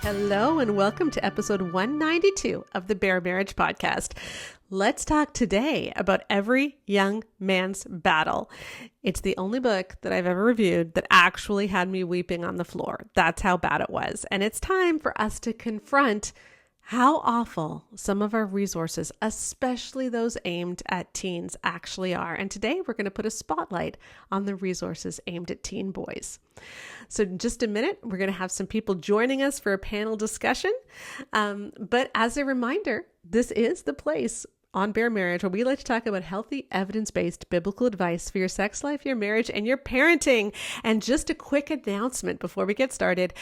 Hello and welcome to episode 192 of the Bare Marriage Podcast. Let's talk today about Every Young Man's Battle. It's the only book that I've ever reviewed that actually had me weeping on the floor. That's how bad it was. And it's time for us to confront how awful some of our resources, especially those aimed at teens, actually are. And today we're going to put a spotlight on the resources aimed at teen boys. So in just a minute, we're going to have some people joining us for a panel discussion. But as a reminder, this is the place on Bare Marriage where we like to talk about healthy, evidence-based biblical advice for your sex life, your marriage, and your parenting. And just a quick announcement before we get started.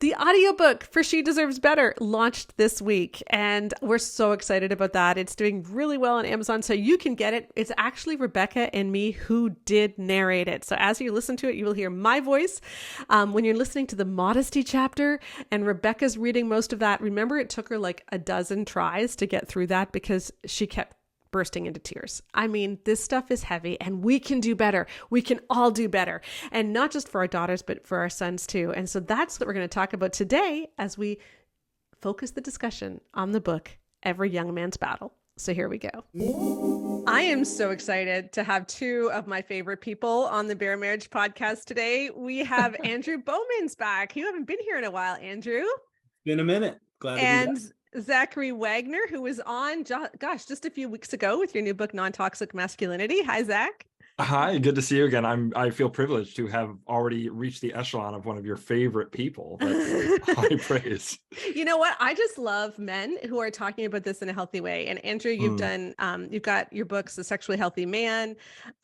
The audiobook for She Deserves Better launched this week, and we're so excited about that. It's doing really well on Amazon, so you can get it. It's actually Rebecca and me who did narrate it. So as you listen to it, you will hear my voice. When you're listening to the modesty chapter and Rebecca's reading most of that, remember it took her like a dozen tries to get through that because she kept bursting into tears. I mean, this stuff is heavy and we can do better. We can all do better. And not just for our daughters, but for our sons too. And so that's what we're going to talk about today as we focus the discussion on the book, Every Young Man's Battle. So here we go. I am so excited to have two of my favorite people on the Bare Marriage Podcast today. We have Andrew Bauman's back. You haven't been here in a while, Andrew. Been a minute. Glad to be back. Zachary Wagner, who was on, just a few weeks ago with your new book, Non-Toxic Masculinity. Hi, Zach. Hi, good to see you again. I feel privileged to have already reached the echelon of one of your favorite people. That's high praise. You know what? I just love men who are talking about this in a healthy way. And Andrew, you've done, you've got your books, The Sexually Healthy Man.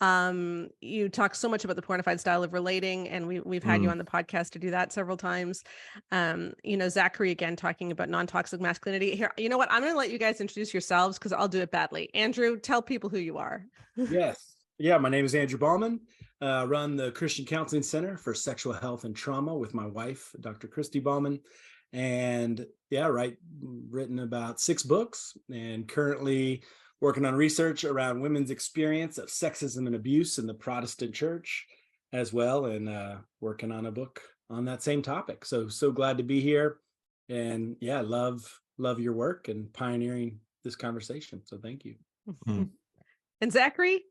You talk so much about the pornified style of relating, and we've had you on the podcast to do that several times. Zachary, again, talking about non-toxic masculinity. Here, you know what? I'm going to let you guys introduce yourselves because I'll do it badly. Andrew, tell people who you are. Yes. Yeah, my name is Andrew Bauman. Run the Christian Counseling Center for Sexual Health and Trauma with my wife, Dr. Christy Bauman. And written about 6 books and currently working on research around women's experience of sexism and abuse in the Protestant church as well, and working on a book on that same topic. So glad to be here. And yeah, love your work and pioneering this conversation. So thank you. And Zachary?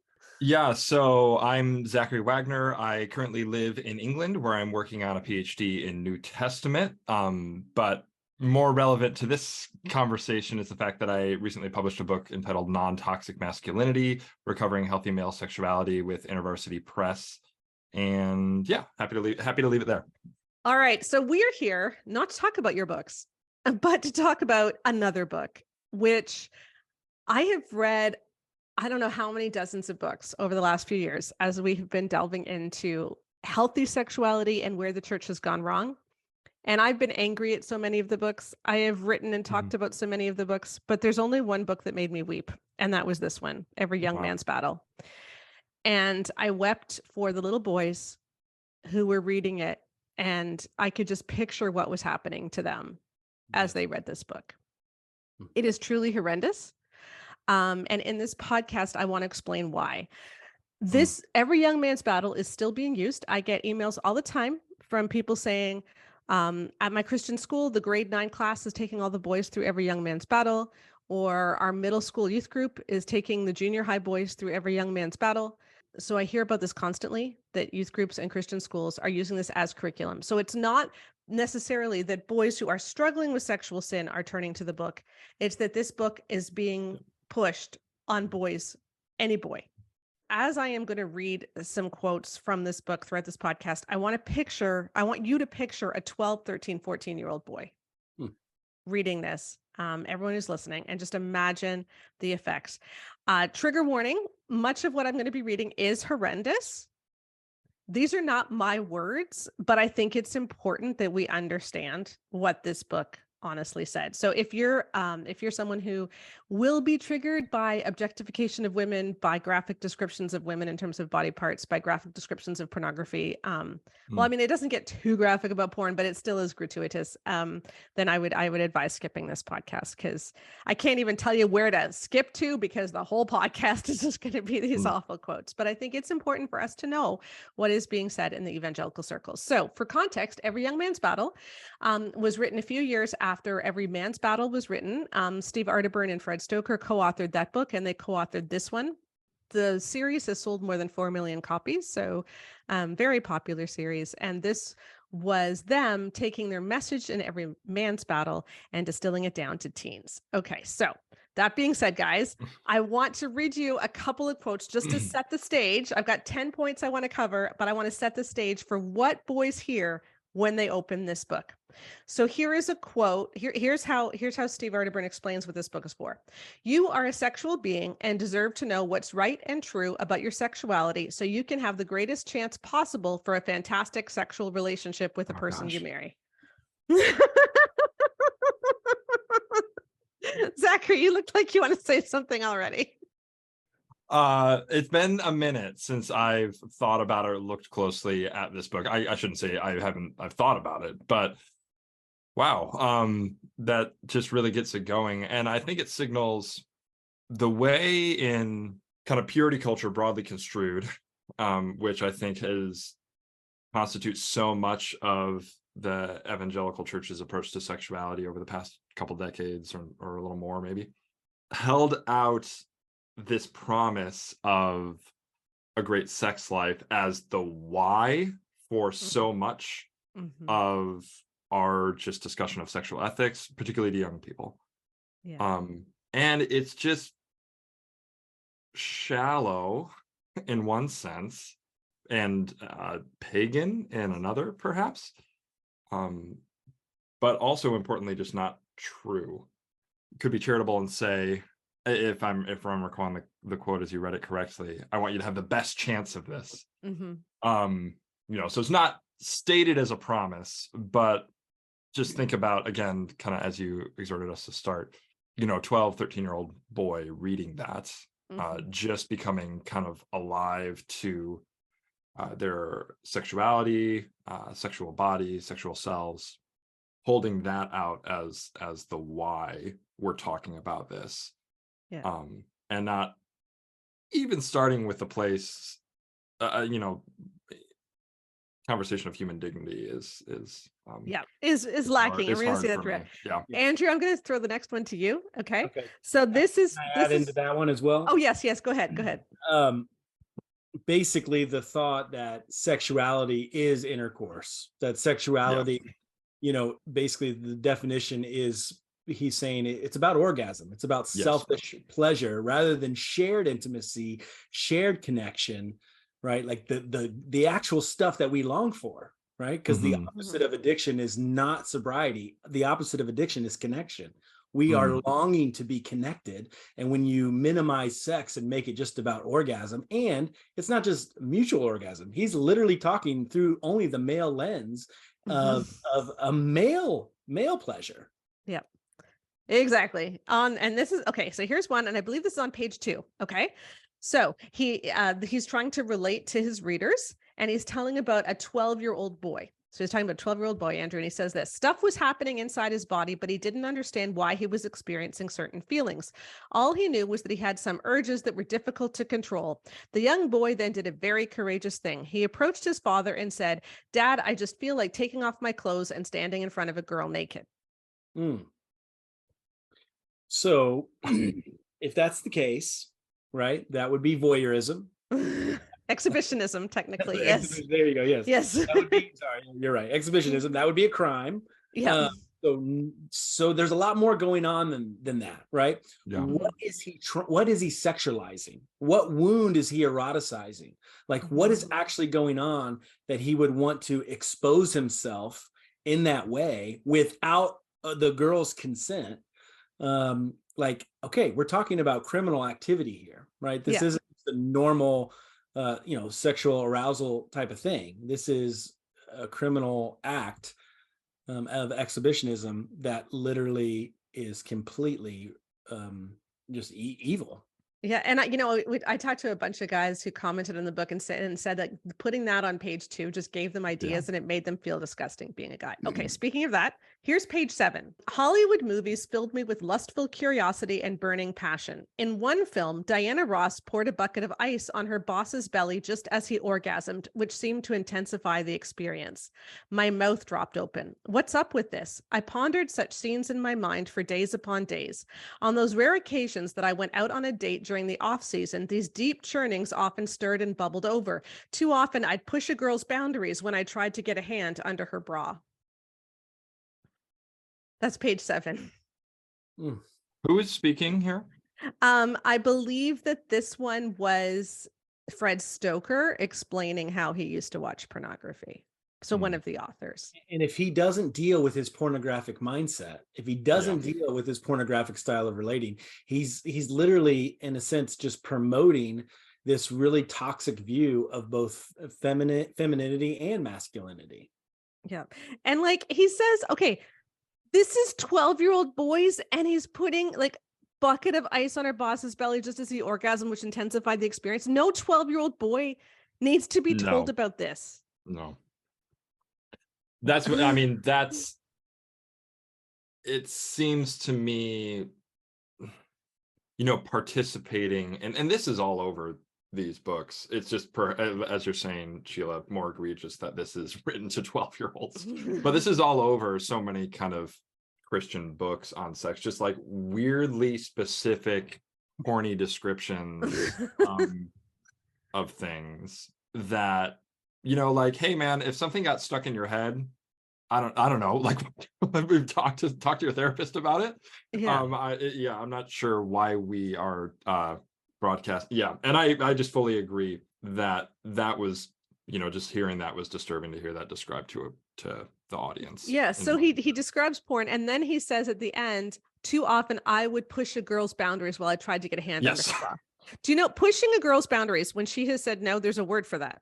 Yeah, so I'm Zachary Wagner. I currently live in England where I'm working on a PhD in New Testament. But more relevant to this conversation is the fact that I recently published a book entitled Non-Toxic Masculinity, Recovering Healthy Male Sexuality with InterVarsity Press. And yeah, happy to leave it there. All right. So we are here not to talk about your books, but to talk about another book, which I have read I don't know how many dozens of books over the last few years as we have been delving into healthy sexuality and where the church has gone wrong. And I've been angry at so many of the books. I have written and talked about so many of the books, but there's only one book that made me weep. And that was this one, Every Young Man's Battle. And I wept for the little boys who were reading it. And I could just picture what was happening to them as they read this book. It is truly horrendous. And in this podcast, I want to explain why. This Every Young Man's Battle is still being used. I get emails all the time from people saying, at my Christian school, the grade 9 class is taking all the boys through Every Young Man's Battle, or our middle school youth group is taking the junior high boys through Every Young Man's Battle. So I hear about this constantly, that youth groups and Christian schools are using this as curriculum. So it's not necessarily that boys who are struggling with sexual sin are turning to the book. It's that this book is being pushed on boys, any boy. As I am going to read some quotes from this book throughout this podcast, I want you to picture a 12, 13, 14-year-old boy reading this, everyone who's listening, and just imagine the effects. Trigger warning, much of what I'm going to be reading is horrendous. These are not my words, but I think it's important that we understand what this book honestly said. So if you're someone who will be triggered by objectification of women, by graphic descriptions of women in terms of body parts, by graphic descriptions of pornography, well, I mean, it doesn't get too graphic about porn, but it still is gratuitous. Then I would advise skipping this podcast, because I can't even tell you where to skip to, because the whole podcast is just going to be these awful quotes. But I think it's important for us to know what is being said in the evangelical circles. So for context, Every Young Man's Battle was written a few years after Every Man's Battle was written. Steve Arterburn and Fred Stoker co-authored that book, and they co-authored this one. The series has sold more than 4 million copies, so very popular series. And this was them taking their message in Every Man's Battle and distilling it down to teens. Okay, so that being said, guys, I want to read you a couple of quotes just to set the stage. I've got 10 points I want to cover, but I want to set the stage for what boys hear when they open this book. So here is a quote. Here's how Steve Arterburn explains what this book is for. You are a sexual being and deserve to know what's right and true about your sexuality, so you can have the greatest chance possible for a fantastic sexual relationship with a person you marry. Zachary, you look like you want to say something already. It's been a minute since I've thought about or looked closely at this book. I shouldn't say I've thought about it, but wow, that just really gets it going. And I think it signals the way in kind of purity culture broadly construed, which I think constitutes so much of the evangelical church's approach to sexuality over the past couple decades, or a little more maybe, held out this promise of a great sex life as the why for so much of our just discussion of sexual ethics, particularly to young people. And it's just shallow in one sense, and pagan in another, perhaps, but also importantly just not true. Could be charitable and say, if I'm recalling the quote as you read it correctly, I want you to have the best chance of this. So it's not stated as a promise, but just think about, again, kind of as you exhorted us to start, 12, 13-year-old boy reading that, just becoming kind of alive to their sexuality, sexual body, sexual selves, holding that out as the why we're talking about this. And not even starting with the place, conversation of human dignity is lacking. We're going to see that thread. Andrew, I'm going to throw the next one to you. Okay. So this is into that one as well. Oh yes. Go ahead. Basically, the thought that sexuality is intercourse, that sexuality, basically the definition is, he's saying it's about orgasm. It's about selfish pleasure rather than shared intimacy, shared connection, right? Like the actual stuff that we long for, right? Because the opposite of addiction is not sobriety. The opposite of addiction is connection. We are longing to be connected. And when you minimize sex and make it just about orgasm, and it's not just mutual orgasm, he's literally talking through only the male lens of a male pleasure. Yeah. Exactly. And this is okay. So here's one, and I believe this is on page 2. Okay. So he's trying to relate to his readers, and he's telling about a 12-year-old boy. So he's talking about a 12-year-old boy, Andrew, and he says this: stuff was happening inside his body, but he didn't understand why he was experiencing certain feelings. All he knew was that he had some urges that were difficult to control. The young boy then did a very courageous thing. He approached his father and said, "Dad, I just feel like taking off my clothes and standing in front of a girl naked." So if that's the case, right, that would be voyeurism. Exhibitionism, technically. Yes. There you go. Yes. That would be, sorry, you're right. Exhibitionism, that would be a crime. Yeah. So there's a lot more going on than that, right? Yeah. What is he sexualizing? What wound is he eroticizing? Like, what is actually going on that he would want to expose himself in that way without the girl's consent? Like, okay, we're talking about criminal activity here, right? This isn't the normal sexual arousal type of thing. This is a criminal act of exhibitionism that literally is completely just evil. Yeah, and I talked to a bunch of guys who commented on the book and said that putting that on page 2 just gave them ideas and it made them feel disgusting being a guy. Okay, speaking of that, here's page 7. Hollywood movies filled me with lustful curiosity and burning passion. In one film, Diana Ross poured a bucket of ice on her boss's belly just as he orgasmed, which seemed to intensify the experience. My mouth dropped open. What's up with this? I pondered such scenes in my mind for days upon days. On those rare occasions that I went out on a date during the off season, these deep churnings often stirred and bubbled over. Too often I'd push a girl's boundaries when I tried to get a hand under her bra. That's page 7. Who is speaking here? I believe that this one was Fred Stoker explaining how he used to watch pornography. So one of the authors. And if he doesn't deal with his pornographic mindset, if he doesn't deal with his pornographic style of relating, he's literally, in a sense, just promoting this really toxic view of both femininity and masculinity. Yeah. And like he says, okay, this is 12-year-old boys, and he's putting like bucket of ice on her boss's belly just as he orgasmed, which intensified the experience. No 12-year-old boy needs to be told about this. No. That's what I mean. It seems to me, participating, and this is all over these books. It's just, as you're saying, Sheila, more egregious that this is written to 12-year-olds. But this is all over so many kind of Christian books on sex, just like weirdly specific, horny descriptions of things that, like, hey man, if something got stuck in your head, I don't know, like we've talked to your therapist about it. I'm not sure why we are broadcast. And I just fully agree that was, just hearing that was disturbing to hear that described to the audience. Yeah, so he describes porn, and then he says at the end, too often I would push a girl's boundaries while I tried to get a hand under her bra. Do you know, pushing a girl's boundaries, when she has said no, there's a word for that.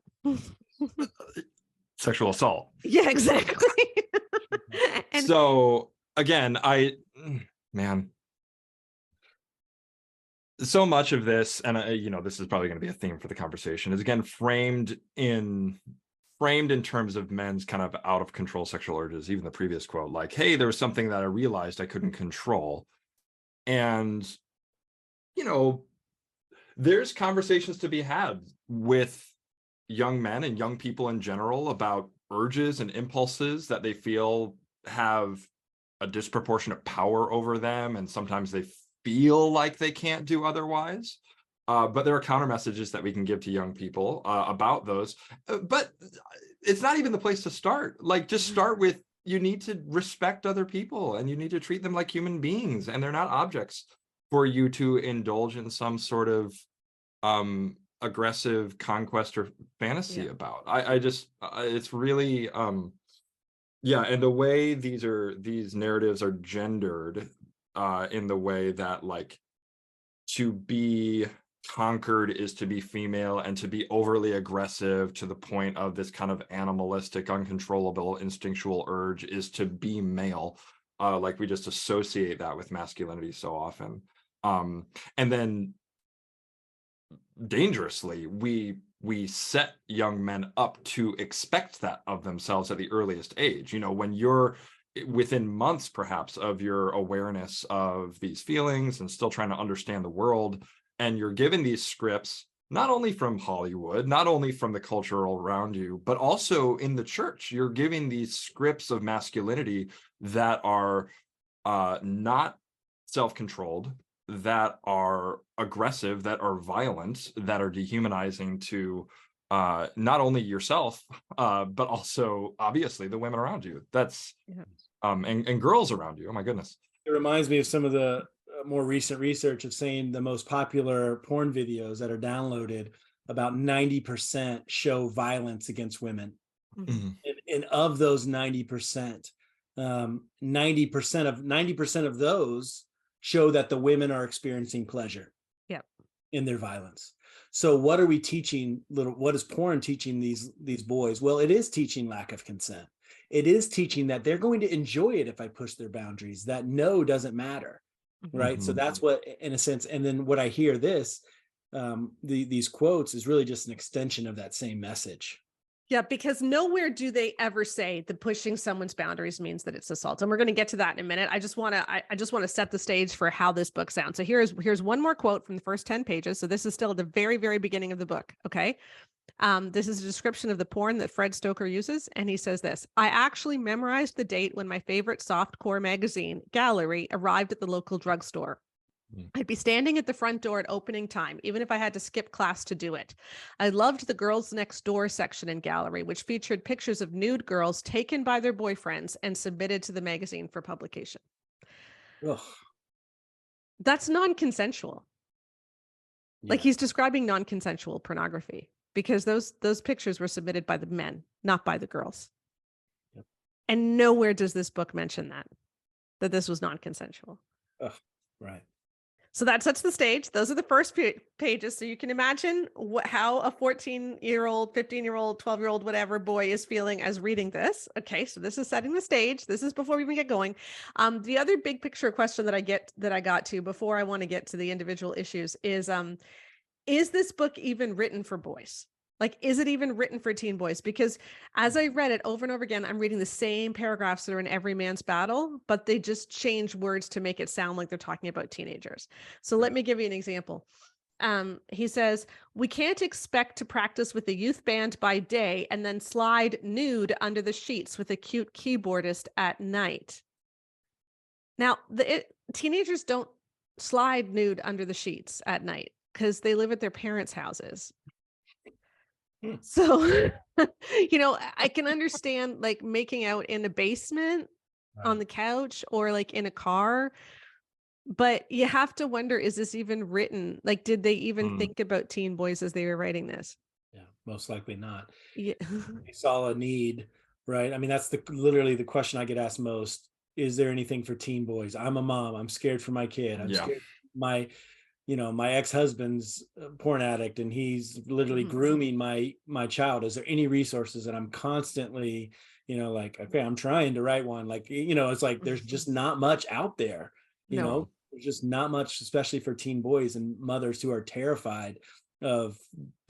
Sexual assault. Yeah, exactly. And so again, so much of this, and this is probably going to be a theme for the conversation, is again framed in terms of men's kind of out of control sexual urges. Even the previous quote, like, hey, there was something that I realized I couldn't control. And there's conversations to be had with young men and young people in general about urges and impulses that they feel have a disproportionate power over them, and sometimes they feel like they can't do otherwise. But there are counter messages that we can give to young people about those. But it's not even the place to start. Like, just start with, you need to respect other people, and you need to treat them like human beings, and they're not objects for you to indulge in some sort of aggressive conquest or fantasy about. I just it's really and the way these narratives are gendered in the way that, like, to be conquered is to be female, and to be overly aggressive to the point of this kind of animalistic, uncontrollable, instinctual urge is to be male. Like, we just associate that with masculinity so often. And then dangerously, we set young men up to expect that of themselves at the earliest age. When you're within months perhaps of your awareness of these feelings and still trying to understand the world, and you're given these scripts, not only from Hollywood, not only from the culture around you, but also in the church. You're giving these scripts of masculinity that are not self-controlled, that are aggressive, that are violent, that are dehumanizing to not only yourself, but also obviously the women around you. That's and girls around you. Oh my goodness. It reminds me of some of the more recent research of saying the most popular porn videos that are downloaded, about 90% show violence against women. Mm-hmm. And of those 90%, 90% of those show that the women are experiencing pleasure in their violence. So what are we teaching what is porn teaching these boys? Well, it is teaching lack of consent. it is teaching that they're going to enjoy it if I push their boundaries, that no doesn't matter. Right. Mm-hmm. So that's what, in a sense, and then what I hear these quotes is really just an extension of that same message. Yeah, because nowhere do they ever say that pushing someone's boundaries means that it's assault. And we're going to get to that in a minute. I just want to set the stage for how this book sounds. So here's one more quote from the first 10 pages. So this is still at the very, very beginning of the book. Okay. This is a description of the porn that Fred Stoker uses. And he says this: I actually memorized the date when my favorite softcore magazine, Gallery, arrived at the local drugstore. I'd be standing at the front door at opening time, even if I had to skip class to do it. I loved the Girls Next Door section in Gallery, which featured pictures of nude girls taken by their boyfriends and submitted to the magazine for publication. Ugh. That's non-consensual. Yeah. Like, he's describing non-consensual pornography because those pictures were submitted by the men, not by the girls. Yep. And nowhere does this book mention that this was non-consensual. Ugh. Right. So that sets the stage. Those are the first pages. So you can imagine how a 14-year-old, 15-year-old, 12-year-old, whatever boy is feeling as reading this. Okay, so this is setting the stage. This is before we even get going. The other big picture question that I got to before I want to get to the individual issues is this book even written for boys? Like, is it even written for teen boys? Because as I read it over and over again, I'm reading the same paragraphs that are in Every Man's Battle, but they just change words to make it sound like they're talking about teenagers. So let me give you an example. He says, we can't expect to practice with a youth band by day and then slide nude under the sheets with a cute keyboardist at night. Now, teenagers don't slide nude under the sheets at night because they live at their parents' houses. So, I can understand like making out in a basement on the couch or like in a car, but you have to wonder, is this even written? Like, did they even think about teen boys as they were writing this? Yeah, most likely not. Yeah. They saw a need, right? I mean, that's literally the question I get asked most. Is there anything for teen boys? I'm a mom. I'm scared for my kid. I'm scared my ex-husband's a porn addict and he's literally grooming my child. Is there any resources? And I'm constantly, like, okay, I'm trying to write one. Like, it's like, there's just not much out there, there's just not much, especially for teen boys and mothers who are terrified of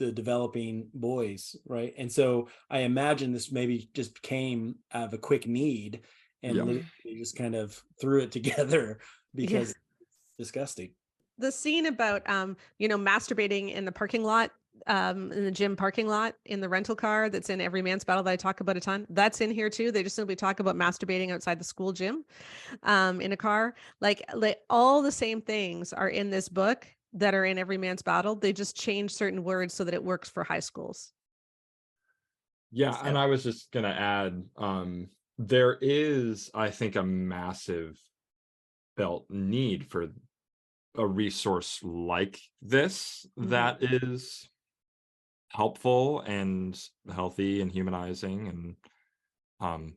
the developing boys. Right. And so I imagine this maybe just came out of a quick need and literally just kind of threw it together because it's disgusting. The scene about, masturbating in the parking lot, in the gym parking lot, in the rental car that's in Every Man's Battle that I talk about a ton, that's in here too. They just simply talk about masturbating outside the school gym, in a car. Like all the same things are in this book that are in Every Man's Battle. They just change certain words so that it works for high schools. Yeah. And I was just going to add, there is, I think, a massive felt need for a resource like this that is helpful and healthy and humanizing and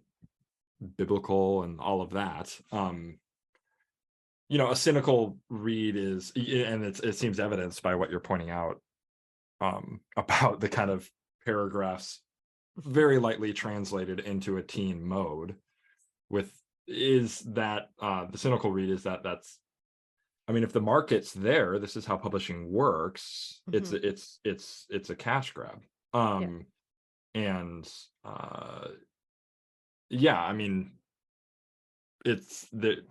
biblical and all of that. A cynical read is, and it seems evidenced by what you're pointing out about the kind of paragraphs very lightly translated into a teen mode is that the cynical read is that's, I mean, if the market's there, this is how publishing works. It's a cash grab. And I mean, it's the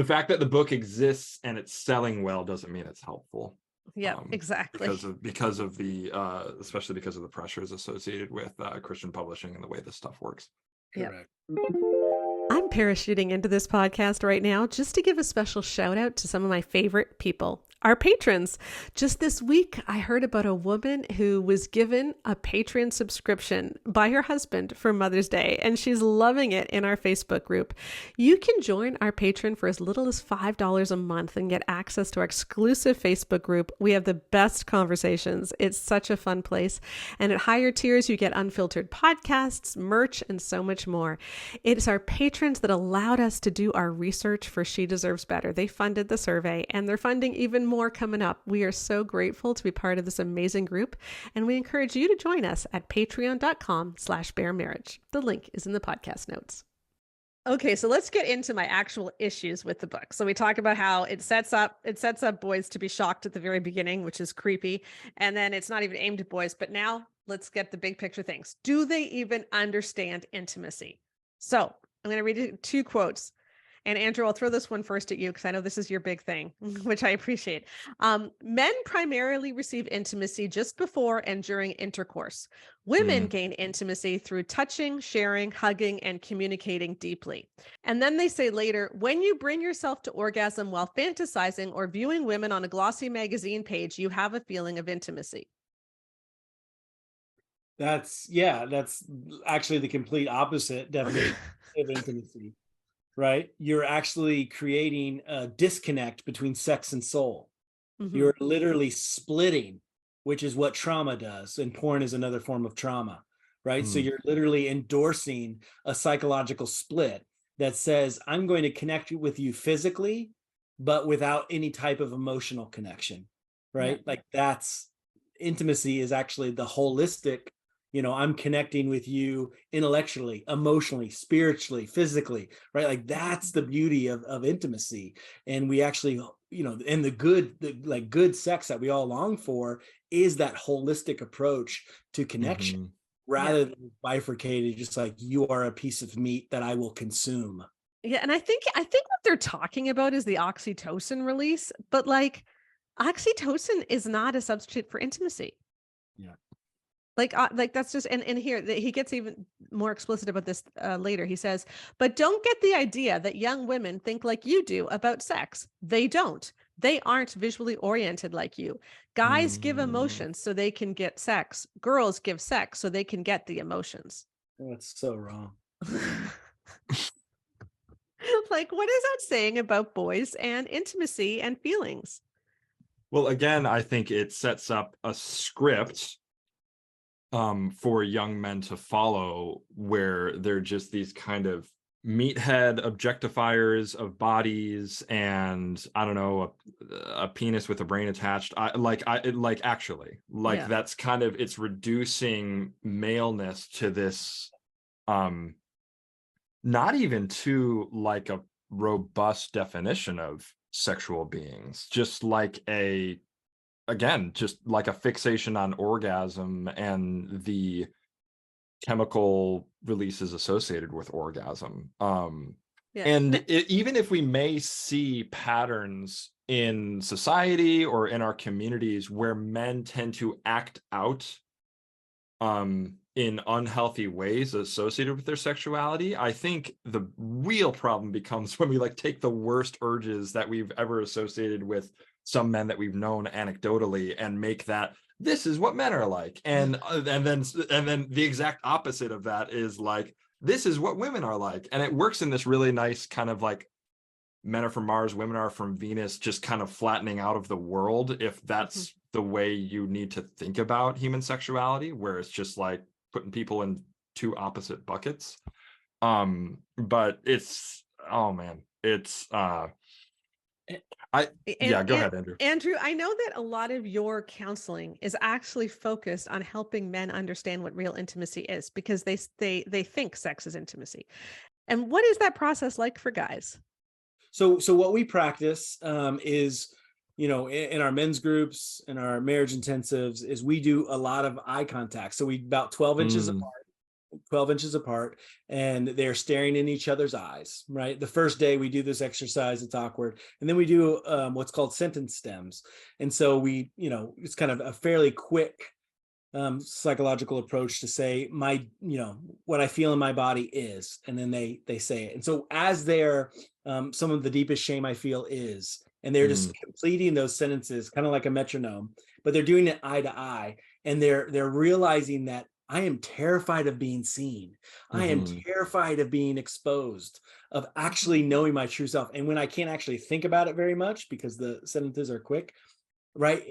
fact that the book exists and it's selling well doesn't mean it's helpful. Yeah, exactly. Because of the especially because of the pressures associated with Christian publishing and the way this stuff works. Correct. I'm parachuting into this podcast right now just to give a special shout out to some of my favorite people, our patrons. Just this week, I heard about a woman who was given a Patreon subscription by her husband for Mother's Day, and she's loving it in our Facebook group. You can join our Patreon for as little as $5 a month and get access to our exclusive Facebook group. We have the best conversations. It's such a fun place. And at higher tiers, you get unfiltered podcasts, merch, and so much more. It's our patrons that allowed us to do our research for She Deserves Better. They funded the survey, and they're funding even more coming up. We are so grateful to be part of this amazing group, and we encourage you to join us at patreon.com/baremarriage. The link is in the podcast notes. Okay, so let's get into my actual issues with the book. So we talk about how it sets up boys to be shocked at the very beginning, which is creepy. And then it's not even aimed at boys, but now let's get the big picture things. Do they even understand intimacy? So I'm going to read you 2 quotes. And Andrew, I'll throw this one first at you because I know this is your big thing, which I appreciate. Men primarily receive intimacy just before and during intercourse. Women gain intimacy through touching, sharing, hugging, and communicating deeply. And then they say later, when you bring yourself to orgasm while fantasizing or viewing women on a glossy magazine page, you have a feeling of intimacy. That's actually the complete opposite definition of intimacy. Right? You're actually creating a disconnect between sex and soul. You're literally splitting, which is what trauma does. And porn is another form of trauma, right? So you're literally endorsing a psychological split that says, I'm going to connect with you physically, but without any type of emotional connection, right? Like that's intimacy is actually the holistic, I'm connecting with you intellectually, emotionally, spiritually, physically, right? Like that's the beauty of intimacy. And we actually, and the good sex that we all long for is that holistic approach to connection rather than bifurcated, just like you are a piece of meat that I will consume. Yeah. And I think what they're talking about is the oxytocin release, but like oxytocin is not a substitute for intimacy. Yeah. Like that's just, and here he gets even more explicit about this later. He says, but don't get the idea that young women think like you do about sex. They don't. They aren't visually oriented like you. Guys give emotions so they can get sex. Girls give sex so they can get the emotions. That's so wrong. Like, what is that saying about boys and intimacy and feelings? Well, again, I think it sets up a script for young men to follow, where they're just these kind of meathead objectifiers of bodies, and I don't know, a penis with a brain attached. That's kind of, it's reducing maleness to this, not even to like a robust definition of sexual beings, just like just like a fixation on orgasm and the chemical releases associated with orgasm. Even if we may see patterns in society or in our communities where men tend to act out in unhealthy ways associated with their sexuality, I think the real problem becomes when we take the worst urges that we've ever associated with some men that we've known anecdotally and make that this is what men are like, and then the exact opposite of that is like this is what women are like, and it works in this really nice kind of like men are from Mars, women are from Venus, just kind of flattening out of the world, if that's the way you need to think about human sexuality, where it's just like putting people in 2 opposite buckets. But it's, oh man, it's go ahead, Andrew. Andrew, I know that a lot of your counseling is actually focused on helping men understand what real intimacy is, because they think sex is intimacy. And what is that process like for guys? So what we practice is, in our men's groups and our marriage intensives, is we do a lot of eye contact. So we about 12 inches apart, and they're staring in each other's eyes, right? The first day we do this exercise, it's awkward. And then we do what's called sentence stems. And so we, it's kind of a fairly quick psychological approach to say what I feel in my body is, and then they say it. And so as they're some of the deepest shame I feel is, and they're just completing those sentences kind of like a metronome, but they're doing it eye to eye, and they're realizing that I am terrified of being seen. I am terrified of being exposed, of actually knowing my true self. And when I can't actually think about it very much because the sentences are quick, right?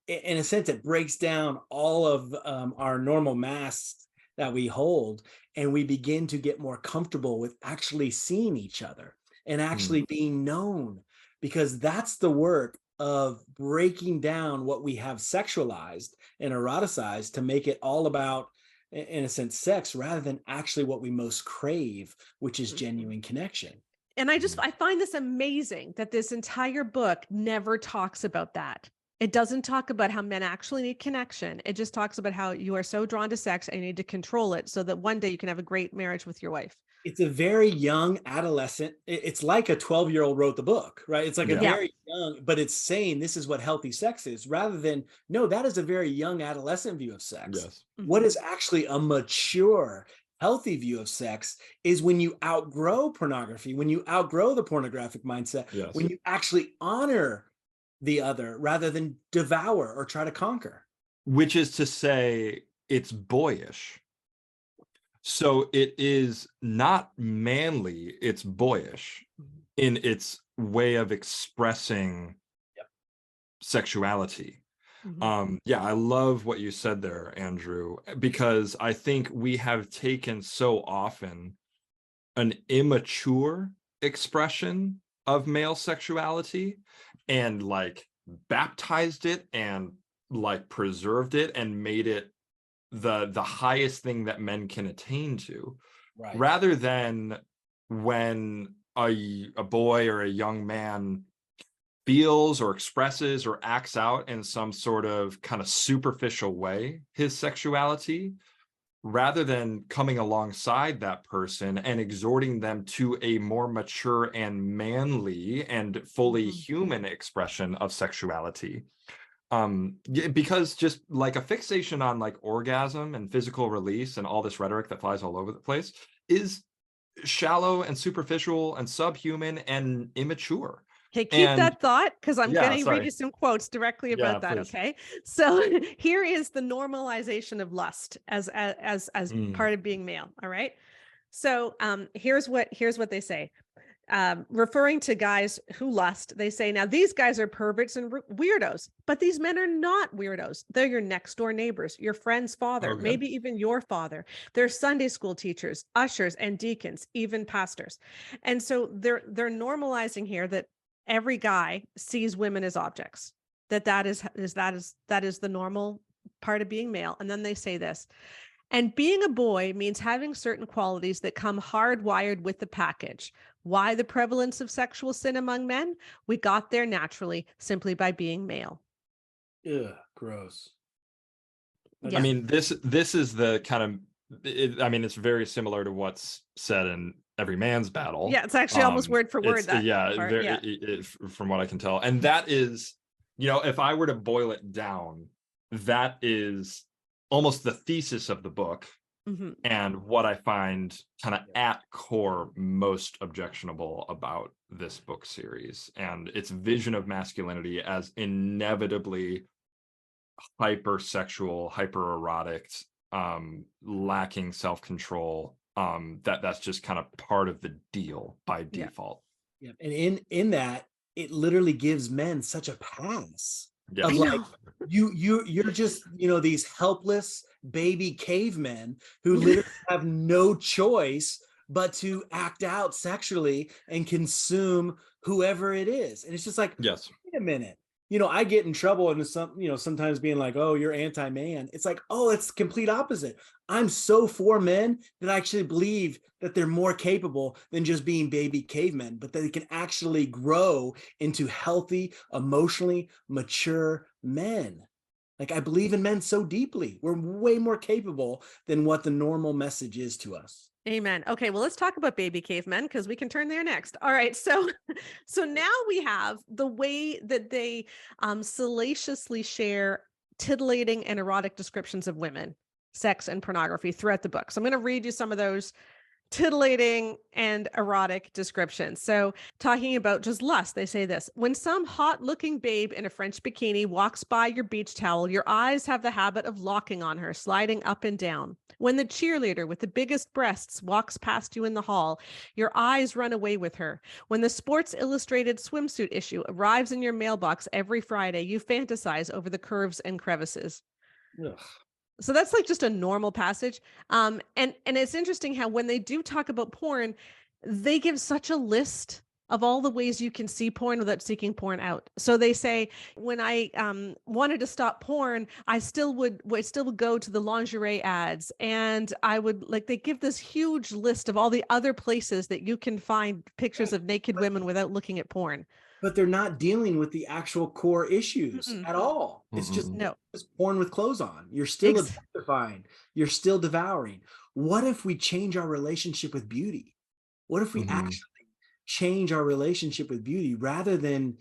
In a sense, it breaks down all of our normal masks that we hold, and we begin to get more comfortable with actually seeing each other and actually being known, because that's the work of breaking down what we have sexualized and eroticized to make it all about, in a sense, sex rather than actually what we most crave, which is genuine connection. And I find this amazing that this entire book never talks about that. It doesn't talk about how men actually need connection. It just talks about how you are so drawn to sex and you need to control it so that one day you can have a great marriage with your wife. It's a very young adolescent. It's like a 12-year-old wrote the book, right? It's like a very young, but it's saying this is what healthy sex is, rather than, no, that is a very young adolescent view of sex. Yes. What is actually a mature, healthy view of sex is when you outgrow pornography, when you outgrow the pornographic mindset, when you actually honor the other rather than devour or try to conquer. Which is to say, it's boyish. So it is not manly, it's boyish in its way of expressing sexuality. Yeah, I love what you said there, Andrew, because I think we have taken so often an immature expression of male sexuality and like baptized it and like preserved it and made it the highest thing that men can attain to, rather than when a boy or a young man feels or expresses or acts out in some sort of kind of superficial way his sexuality, rather than coming alongside that person and exhorting them to a more mature and manly and fully human expression of sexuality. Because just like a fixation on like orgasm and physical release and all this rhetoric that flies all over the place is shallow and superficial and subhuman and immature. Okay, keep that thought, because I'm going to read you some quotes directly about that. Please. Okay, so here is the normalization of lust as part of being male. All right, so here's what they say. Referring to guys who lust, they say, now these guys are perverts and weirdos, but these men are not weirdos. They're your next door neighbors, your friend's father, maybe even your father. They're Sunday school teachers, ushers, and deacons, even pastors. And so they're normalizing here that every guy sees women as objects, that is the normal part of being male. And then they say this. And being a boy means having certain qualities that come hardwired with the package. Why the prevalence of sexual sin among men? We got there naturally, simply by being male. Ugh, gross. Yeah. I mean, this is the kind of, it's very similar to what's said in Every Man's Battle. Yeah, it's actually almost word for word. From what I can tell. And that is, if I were to boil it down, that is almost the thesis of the book, and what I find kind of at core most objectionable about this book series and its vision of masculinity as inevitably hypersexual, hypererotic, lacking self-control. That's just kind of part of the deal by default. Yeah, and in that, it literally gives men such a pass. Yeah. Of like you're just these helpless baby cavemen who literally have no choice but to act out sexually and consume whoever it is. And it's just like, wait a minute, I get in trouble and sometimes being like, oh, you're anti-man. It's like, oh, it's the complete opposite. I'm so for men that I actually believe that they're more capable than just being baby cavemen, but that they can actually grow into healthy, emotionally mature men. Like, I believe in men so deeply. We're way more capable than what the normal message is to us. Amen. Okay, well, let's talk about baby cavemen because we can turn there next. All right, so now we have the way that they salaciously share titillating and erotic descriptions of women, sex, and pornography throughout the book. So I'm going to read you some of those titillating and erotic descriptions. So talking about just lust, they say this: when some hot looking babe in a French bikini walks by your beach towel, your eyes have the habit of locking on her, sliding up and down. When the cheerleader with the biggest breasts walks past you in the hall, your eyes run away with her. When the Sports Illustrated swimsuit issue arrives in your mailbox every Friday, you fantasize over the curves and crevices. Ugh. So that's like just a normal passage. And it's interesting how when they do talk about porn, they give such a list of all the ways you can see porn without seeking porn out. So they say, when I wanted to stop porn, I still would go to the lingerie ads, and I would, like, they give this huge list of all the other places that you can find pictures of naked women without looking at porn. But they're not dealing with the actual core issues Mm-mm. at all. It's just No. porn with clothes on. You're still objectifying. You're still devouring. What if we change our relationship with beauty? What if we actually change our relationship with beauty rather than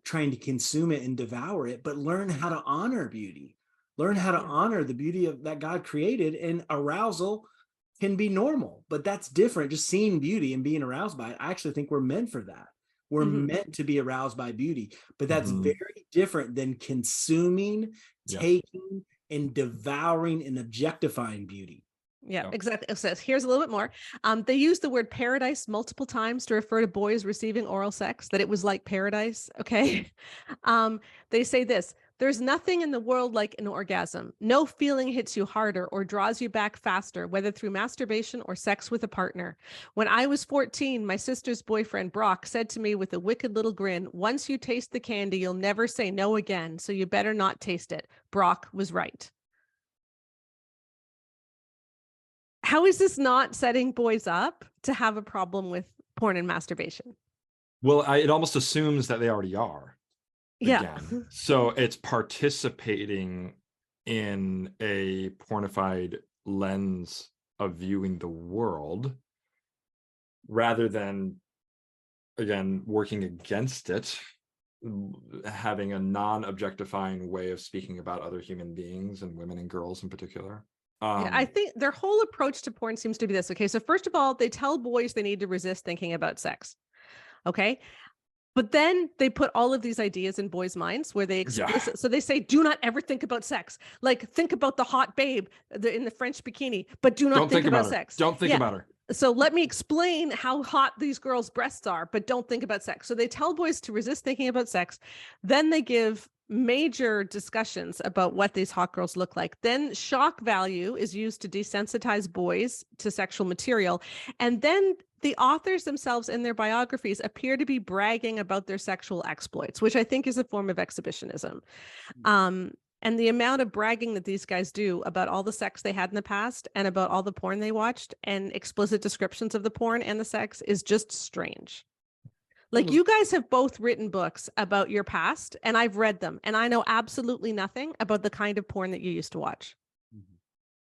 trying to consume it and devour it, but learn how to honor beauty, learn how to honor the beauty of that God created? And arousal can be normal, but that's different. Just seeing beauty and being aroused by it. I actually think we're meant for that. We're meant to be aroused by beauty, but that's very different than consuming, taking, and devouring and objectifying beauty. Yeah, exactly. It says, here's a little bit more. They use the word paradise multiple times to refer to boys receiving oral sex, that it was like paradise. Okay. They say this: there's nothing in the world like an orgasm. No feeling hits you harder or draws you back faster, whether through masturbation or sex with a partner. When I was 14, my sister's boyfriend, Brock, said to me with a wicked little grin, once you taste the candy, you'll never say no again. So you better not taste it. Brock was right. How is this not setting boys up to have a problem with porn and masturbation? Well, it almost assumes that they already are. Yeah. Again. So it's participating in a pornified lens of viewing the world rather than, again, working against it, having a non-objectifying way of speaking about other human beings and women and girls in particular. Yeah, I think their whole approach to porn seems to be this. Okay, so first of all, they tell boys they need to resist thinking about sex. Okay. But then they put all of these ideas in boys' minds where they explicit. So they say, do not ever think about sex. Like, think about the hot babe in the French bikini, but do not think about sex. Don't think about her. So let me explain how hot these girls' breasts are, but don't think about sex. So they tell boys to resist thinking about sex. Then they give major discussions about what these hot girls look like. Then shock value is used to desensitize boys to sexual material. And then the authors themselves in their biographies appear to be bragging about their sexual exploits, which I think is a form of exhibitionism. And the amount of bragging that these guys do about all the sex they had in the past and about all the porn they watched and explicit descriptions of the porn and the sex is just strange. Like, you guys have both written books about your past, and I've read them, and I know absolutely nothing about the kind of porn that you used to watch.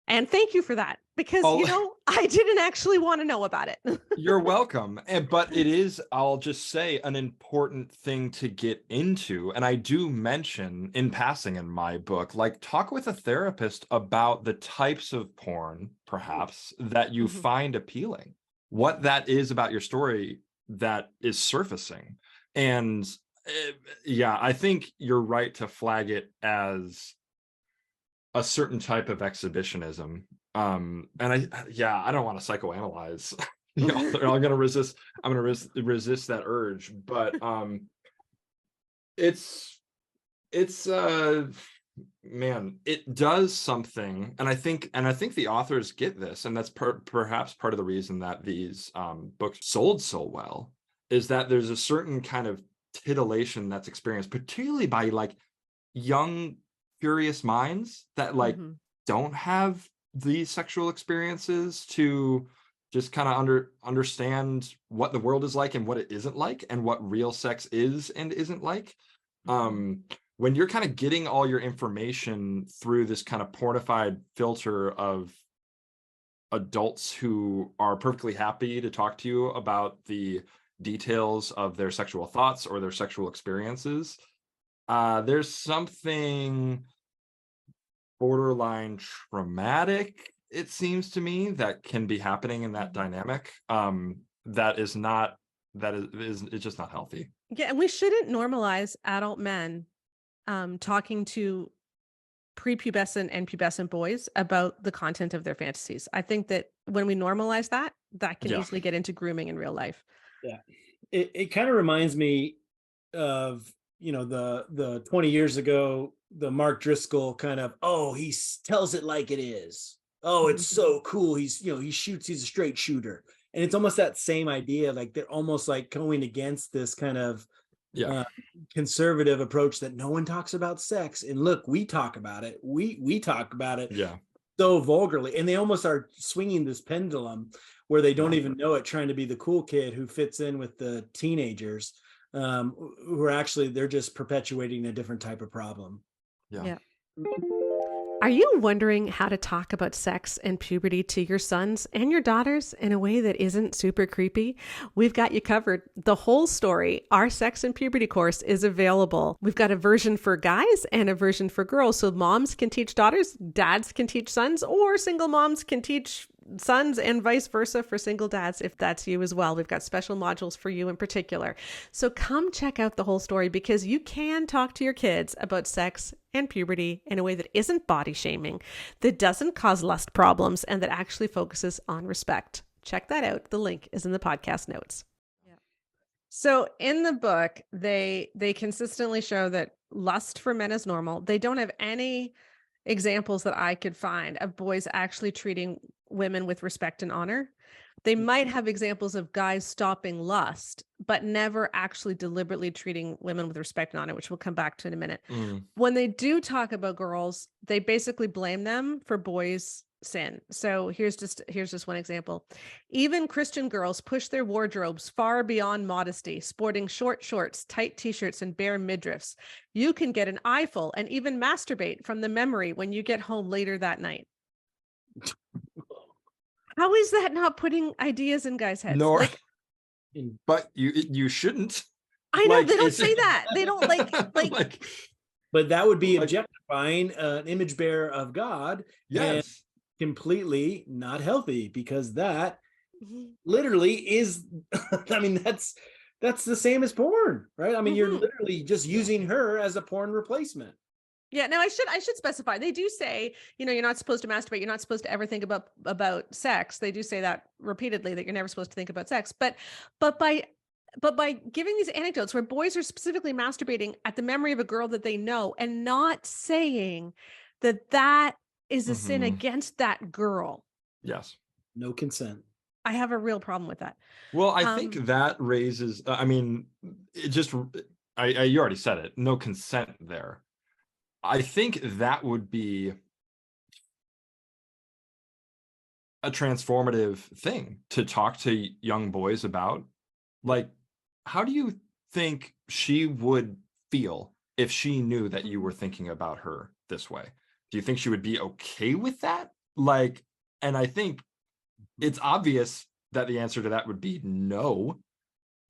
And thank you for that, because, I didn't actually want to know about it. You're welcome. But it is, I'll just say, an important thing to get into. And I do mention in passing in my book, like, talk with a therapist about the types of porn, perhaps, that you find appealing, what that is about your story that is surfacing. And I think you're right to flag it as a certain type of exhibitionism. And I don't want to psychoanalyze. I'm going to resist that urge, but man, it does something. And I think the authors get this, and that's perhaps part of the reason that these books sold so well, is that there's a certain kind of titillation that's experienced, particularly by like young, curious minds that like don't have these sexual experiences to just kind of understand what the world is like and what it isn't like, and what real sex is and isn't like. When you're kind of getting all your information through this kind of pornified filter of adults who are perfectly happy to talk to you about the details of their sexual thoughts or their sexual experiences, there's something borderline traumatic, it seems to me, that can be happening in that dynamic. It's just not healthy. Yeah, and we shouldn't normalize adult men talking to prepubescent and pubescent boys about the content of their fantasies. I think that when we normalize that can easily get into grooming in real life. Yeah, it kind of reminds me of the 20 years ago, the Mark Driscoll kind of, he tells it like it is. Oh, it's so cool. He's he shoots. He's a straight shooter. And it's almost that same idea, like they're almost like going against this kind of conservative approach that no one talks about sex. And look, we talk about it. We talk about it so vulgarly, and they almost are swinging this pendulum where they don't even know it, trying to be the cool kid who fits in with the teenagers, who are actually, they're just perpetuating a different type of problem. Yeah. Are you wondering how to talk about sex and puberty to your sons and your daughters in a way that isn't super creepy? We've got you covered. The whole story, our sex and puberty course, is available. We've got a version for guys and a version for girls. So moms can teach daughters, dads can teach sons, or single moms can teach sons and vice versa for single dads, if that's you as well. We've got special modules for you in particular. So come check out the whole story, because you can talk to your kids about sex and puberty in a way that isn't body shaming, that doesn't cause lust problems, and that actually focuses on respect. Check that out. The link is in the podcast notes. Yeah. So in the book, they consistently show that lust for men is normal. They don't have any examples that I could find of boys actually treating women with respect and honor. They might have examples of guys stopping lust, but never actually deliberately treating women with respect and honor, which we'll come back to in a minute. When they do talk about girls, they basically blame them for boys' sin. So here's just one example. Even Christian girls push their wardrobes far beyond modesty, sporting short shorts, tight t-shirts, and bare midriffs. You can get an eyeful and even masturbate from the memory when you get home later that night. How is that not putting ideas in guys' heads? Nor, but you shouldn't. I know, they don't say that. They don't like. But that would be objectifying an image bearer of God. Yes. And completely not healthy, because that literally is, I mean, that's the same as porn, right? I mean, you're literally just using her as a porn replacement. Yeah, no, I should specify. They do say, you're not supposed to masturbate. You're not supposed to ever think about sex. They do say that repeatedly, that you're never supposed to think about sex. But by giving these anecdotes where boys are specifically masturbating at the memory of a girl that they know, and not saying that is a sin against that girl. Yes. No consent. I have a real problem with that. Well, I think that raises, I mean, it just, you already said it, no consent there. I think that would be a transformative thing to talk to young boys about. Like, how do you think she would feel if she knew that you were thinking about her this way? Do you think she would be okay with that? Like, and I think it's obvious that the answer to that would be no.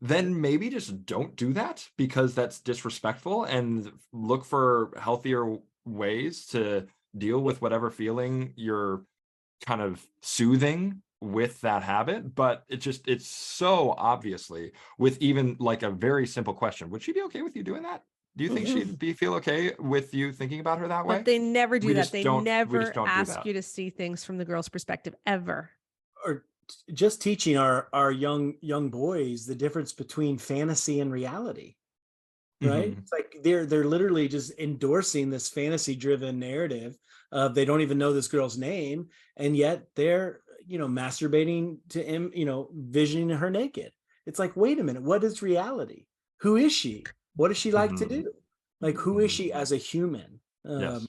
Then maybe just don't do that, because that's disrespectful, and look for healthier ways to deal with whatever feeling you're kind of soothing with that habit. But it's so obviously, with even like a very simple question, would she be okay with you doing that? Do you think she'd feel okay with you thinking about her that way? But they never do that. They never ask you to see things from the girl's perspective, ever. Or just teaching our young boys the difference between fantasy and reality, right? It's like they're literally just endorsing this fantasy driven narrative of, they don't even know this girl's name, and yet they're masturbating to him, visioning her naked. It's like, wait a minute, what is reality? Who is she? What does she like to do? Like, who is she as a human? Yes.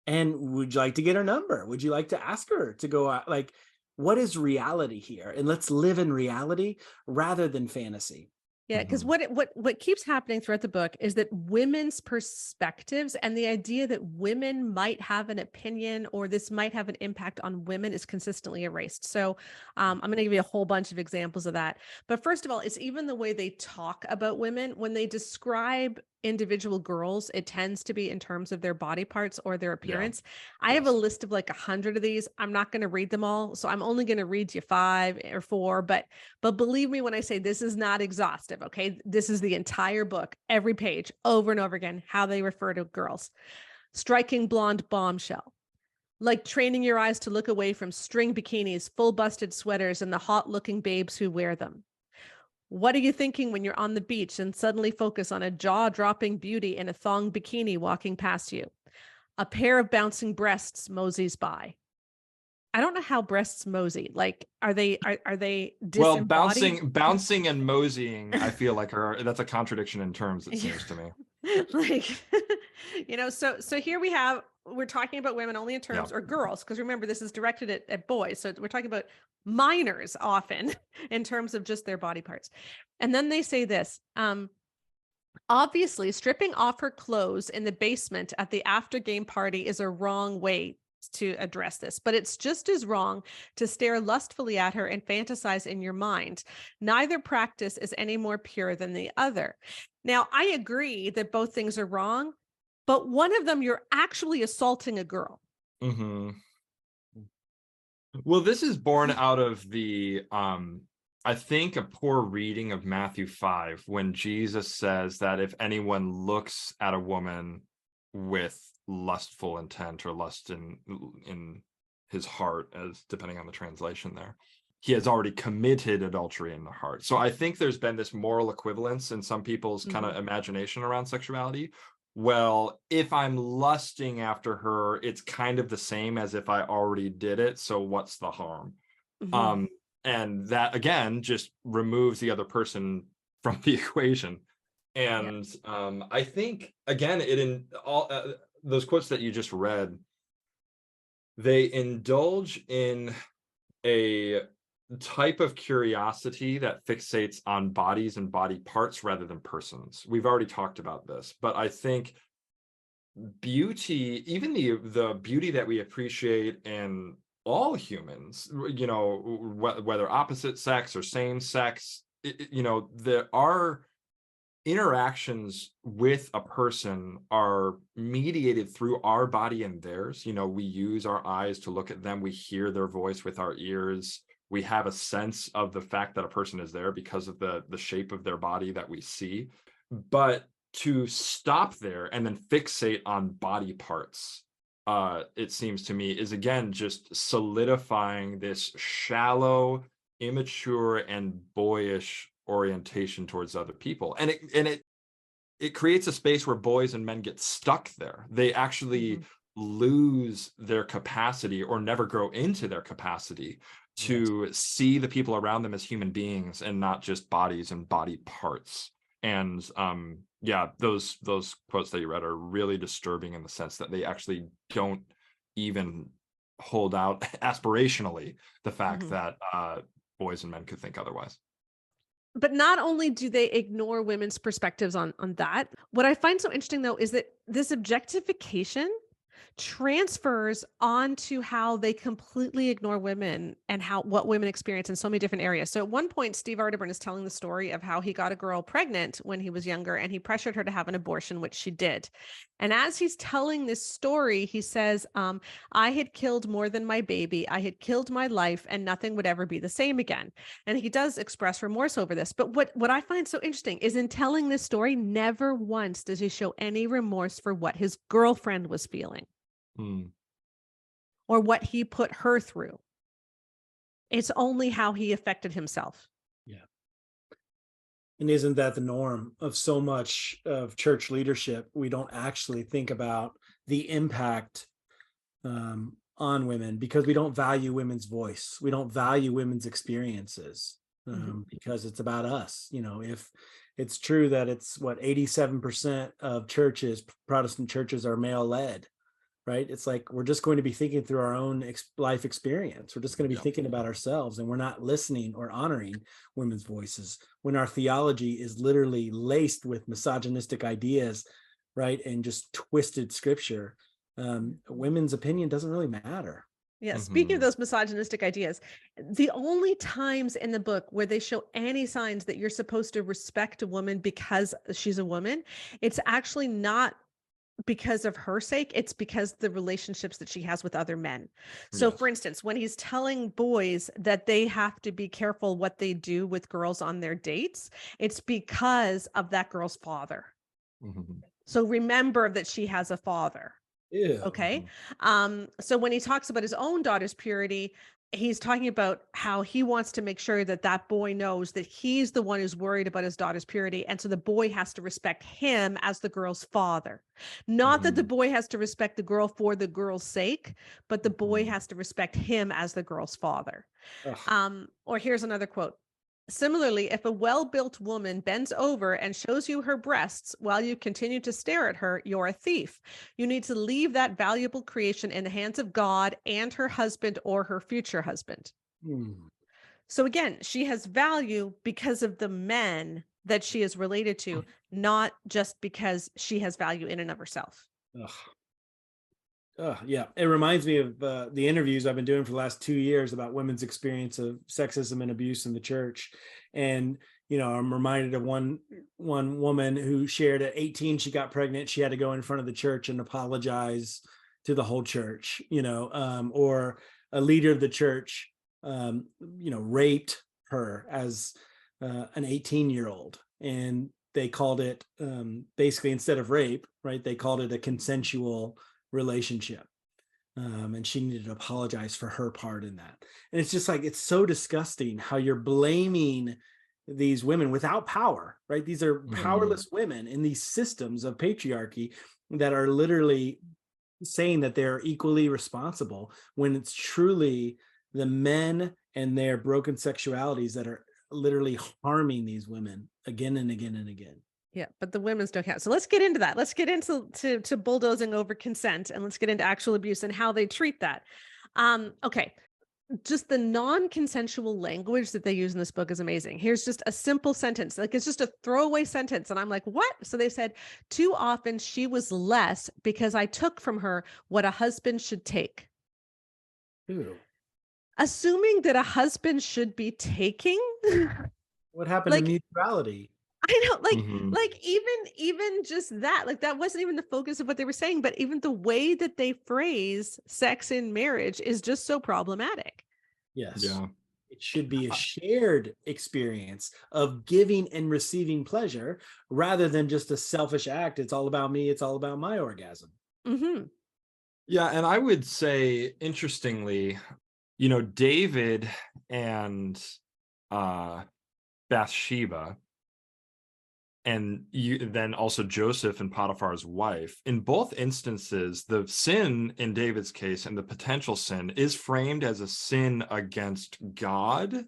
And would you like to get her number? Would you like to ask her to go out? Like, what is reality here? And let's live in reality rather than fantasy. Yeah, because what keeps happening throughout the book is that women's perspectives and the idea that women might have an opinion, or this might have an impact on women, is consistently erased. So I'm going to give you a whole bunch of examples of that. But first of all, it's even the way they talk about women. When they describe individual girls, it tends to be in terms of their body parts or their appearance. Yeah. I have a list of like 100 of these. I'm not going to read them all, so I'm only going to read you 5 or 4, but believe me when I say this is not exhaustive. Okay, this is the entire book, every page, over and over again, how they refer to girls. Striking blonde bombshell, like training your eyes to look away from string bikinis, full busted sweaters, and the hot looking babes who wear them. What are you thinking when you're on the beach and suddenly focus on a jaw-dropping beauty in a thong bikini walking past you? A pair of bouncing breasts moseys by. I don't know how breasts mosey. Like, are they Well, disembodied? bouncing and moseying, I feel like that's a contradiction in terms, it seems to me. Like, so here we're talking about women only in terms, Yeah. or girls, because remember, this is directed at boys. So we're talking about minors often in terms of just their body parts. And then they say this, obviously, stripping off her clothes in the basement at the after game party is a wrong way to address this, but it's just as wrong to stare lustfully at her and fantasize in your mind. Neither practice is any more pure than the other. Now, I agree that both things are wrong, but one of them, you're actually assaulting a girl. Mm-hmm. Well, this is born out of the I think a poor reading of Matthew 5, when Jesus says that if anyone looks at a woman with lustful intent or lust in his heart, as depending on the translation there, he has already committed adultery in the heart. So I think there's been this moral equivalence in some people's kind of imagination around sexuality. Well, if I'm lusting after her, it's kind of the same as if I already did it. So what's the harm? And that again just removes the other person from the equation. And I think again, it in all those quotes that you just read, they indulge in a type of curiosity that fixates on bodies and body parts rather than persons. We've already talked about this, but I think beauty, even the beauty that we appreciate in all humans, whether opposite sex or same sex, there are interactions with a person are mediated through our body and theirs. We use our eyes to look at them, we hear their voice with our ears, we have a sense of the fact that a person is there because of the shape of their body that we see. But to stop there and then fixate on body parts, it seems to me, is again just solidifying this shallow, immature, and boyish orientation towards other people. And it creates a space where boys and men get stuck there. They actually lose their capacity or never grow into their capacity to see the people around them as human beings and not just bodies and body parts. And those quotes that you read are really disturbing in the sense that they actually don't even hold out aspirationally the fact that boys and men could think otherwise. But not only do they ignore women's perspectives on that, what I find so interesting though is that this objectification transfers onto how they completely ignore women and what women experience in so many different areas. So at one point, Steve Arterburn is telling the story of how he got a girl pregnant when he was younger and he pressured her to have an abortion, which she did. And as he's telling this story, he says, I had killed more than my baby. I had killed my life and nothing would ever be the same again. And he does express remorse over this. But what I find so interesting is in telling this story, never once does he show any remorse for what his girlfriend was feeling. Or what he put her through. It's only how he affected himself. Yeah. And isn't that the norm of so much of church leadership? We don't actually think about the impact on women because we don't value women's voice. We don't value women's experiences because it's about us. If it's true that it's 87% of churches, Protestant churches, are male led. Right? It's like we're just going to be thinking through our own life experience. We're just going to be thinking about ourselves, and we're not listening or honoring women's voices when our theology is literally laced with misogynistic ideas, right? And just twisted scripture. Women's opinion doesn't really matter. Yeah. Speaking of those misogynistic ideas, the only times in the book where they show any signs that you're supposed to respect a woman because she's a woman, it's actually not because of her sake, it's because the relationships that she has with other men. So for instance, when he's telling boys that they have to be careful what they do with girls on their dates, it's because of that girl's father. So remember that she has a father. Okay. So when he talks about his own daughter's purity, he's talking about how he wants to make sure that that boy knows that he's the one who's worried about his daughter's purity. And so the boy has to respect him as the girl's father. Not that the boy has to respect the girl for the girl's sake, but the boy has to respect him as the girl's father. Or here's another quote. Similarly, if a well-built woman bends over and shows you her breasts while you continue to stare at her, you're a thief. You need to leave that valuable creation in the hands of God and her husband or her future husband. So again, she has value because of the men that she is related to, not just because she has value in and of herself. Yeah, it reminds me of the interviews I've been doing for the last 2 years about women's experience of sexism and abuse in the church. And, you know, I'm reminded of one woman who shared at 18, she got pregnant. She had to go in front of the church and apologize to the whole church, you know, or a leader of the church, you know, raped her as an 18-year-old. And they called it basically, instead of rape, right, they called it a consensual relationship. And she needed to apologize for her part in that. And it's just like, it's so disgusting how you're blaming these women without power, right? These are powerless women in these systems of patriarchy that are literally saying that they're equally responsible, when it's truly the men and their broken sexualities that are literally harming these women again and again and again. Yeah, but the women's don't count. So let's get into that. Let's get into to bulldozing over consent, and let's get into actual abuse and how they treat that. Okay. Just the non-consensual language that they use in this book is amazing. Here's just a simple sentence. Like, it's just a throwaway sentence. And I'm like, what? So they said, too often she was less because I took from her what a husband should take. Ew. Assuming that a husband should be taking. What happened to mutuality? I know, like even just that, like, that wasn't even the focus of what they were saying, but even the way that they phrase sex in marriage is just so problematic. Yes. Yeah. It should be a shared experience of giving and receiving pleasure rather than just a selfish act. It's all about me. It's all about my orgasm. Yeah. And I would say, interestingly, you know, David and Bathsheba, and then also Joseph and Potiphar's wife, in both instances, the sin in David's case and the potential sin is framed as a sin against God,